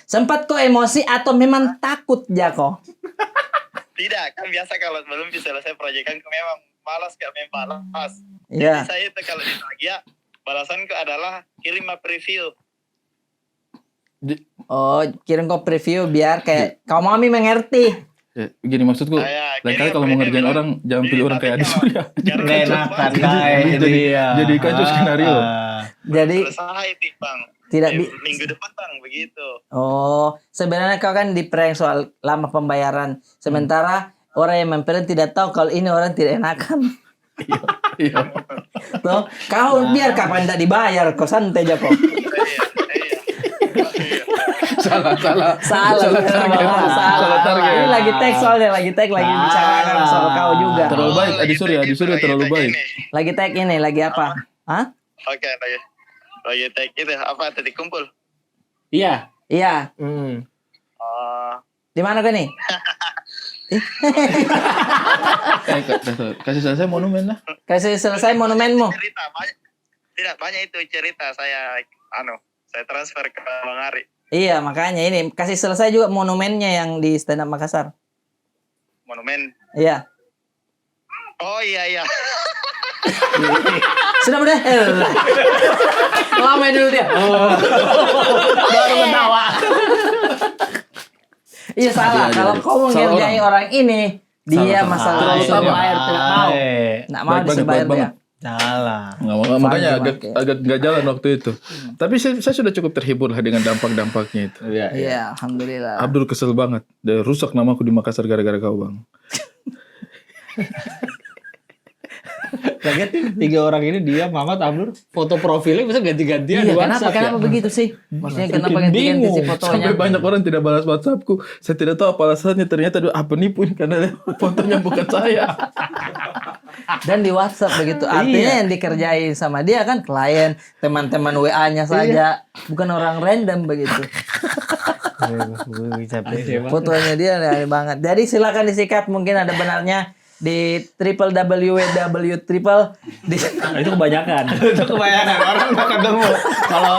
Sempat kau emosi atau memang takut ya kau?
Tidak, kan biasa kalau belum bisa selesai proyekan memang malas gak main balas.
Iya.
Jadi saya itu kalau ditagih ya, balasanku adalah kirim preview.
Oh, kirim kau preview biar kayak kau mami mengerti.
Ya, gini maksudku. Lain kali kalau mau ngerjain orang jangan pilih orang kayak Adi Surya.
Nggak enakan
Jadi kacau skenario.
Jadi
Selesai nih Bang.
tidak
Minggu depan Bang, begitu.
Oh, sebenarnya kau kan di prank soal lama pembayaran. Sementara orang yang memprank tidak tahu kalau ini orang tidak enakan.
Iya.
Tuh, kau biar kapan tidak dibayar, kau santai aja kok.
Iya.
Salah.
Salah target. Ini lagi tag soalnya, lagi bicarakan soal kau juga.
Terlalu baik Adi Surya terlalu baik.
Lagi tag ini, lagi apa? Hah?
Oke, lagi tag itu apa tadi kumpul?
Iya.
Iya. Di mana kau nih?
Kasih selesai monumen lah.
Kasih selesai monumenmu.
Cerita banyak. Tidak banyak itu cerita saya transfer ke Bang Ari.
Iya, makanya ini kasih selesai juga monumennya yang di Stand Up Makassar.
Monumen.
Iya.
Oh iya.
Sudah udah. Lama dulu dia.
Baru ketawa.
Iya salah.
Iya.
Kalau kau
Salah
mengerjai orang ini, dia
Salah.
masalah
Terlalu
disuruh
sabar.
bayar tidak mau. Nggak mau
Baik
disuruh
banget,
bayar
baik
dia.
banget.
Salah.
Makanya
Faham,
agak nggak jalan waktu itu. Tapi saya sudah cukup terhibur lah dengan dampak-dampaknya itu.
Iya, alhamdulillah.
Abdul kesel banget. Dia rusak namaku di Makassar gara-gara kau Bang.
Kaget 3 orang ini dia Mamat Abdur foto profilnya bisa ganti-gantian
Iya,
di
kenapa
WhatsApp
kenapa
ya.
begitu sih? Maksudnya kenapa
Bikin
ganti-ganti
bingung.
sih fotonya?
Sampai banyak orang tidak balas WhatsAppku. Saya tidak tahu apa alasannya. Ternyata penipu ini karena fotonya bukan saya.
Dan di WhatsApp begitu. Artinya yang dikerjain sama dia kan klien, teman-teman WA-nya saja, bukan orang random begitu. Fotonya dia aneh banget. Jadi silakan disikat, mungkin ada benarnya di www. di
Itu kebanyakan.
Itu kebanyakan orang udah ketemu. Kalau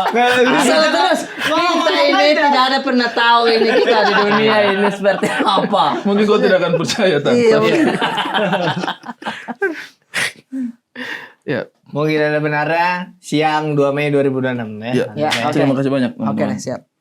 Salah terus. Kita ini tidak ada pernah tahu ini kita di dunia ini seperti apa.
Mungkin kau tidak akan percaya. Tan.
Iya, mungkin.
Ya.
mungkin ada benarnya siang 2 Mei 2026 ya.
Ya.
Ya, oke.
Terima kasih banyak.
Oke, deh, siap.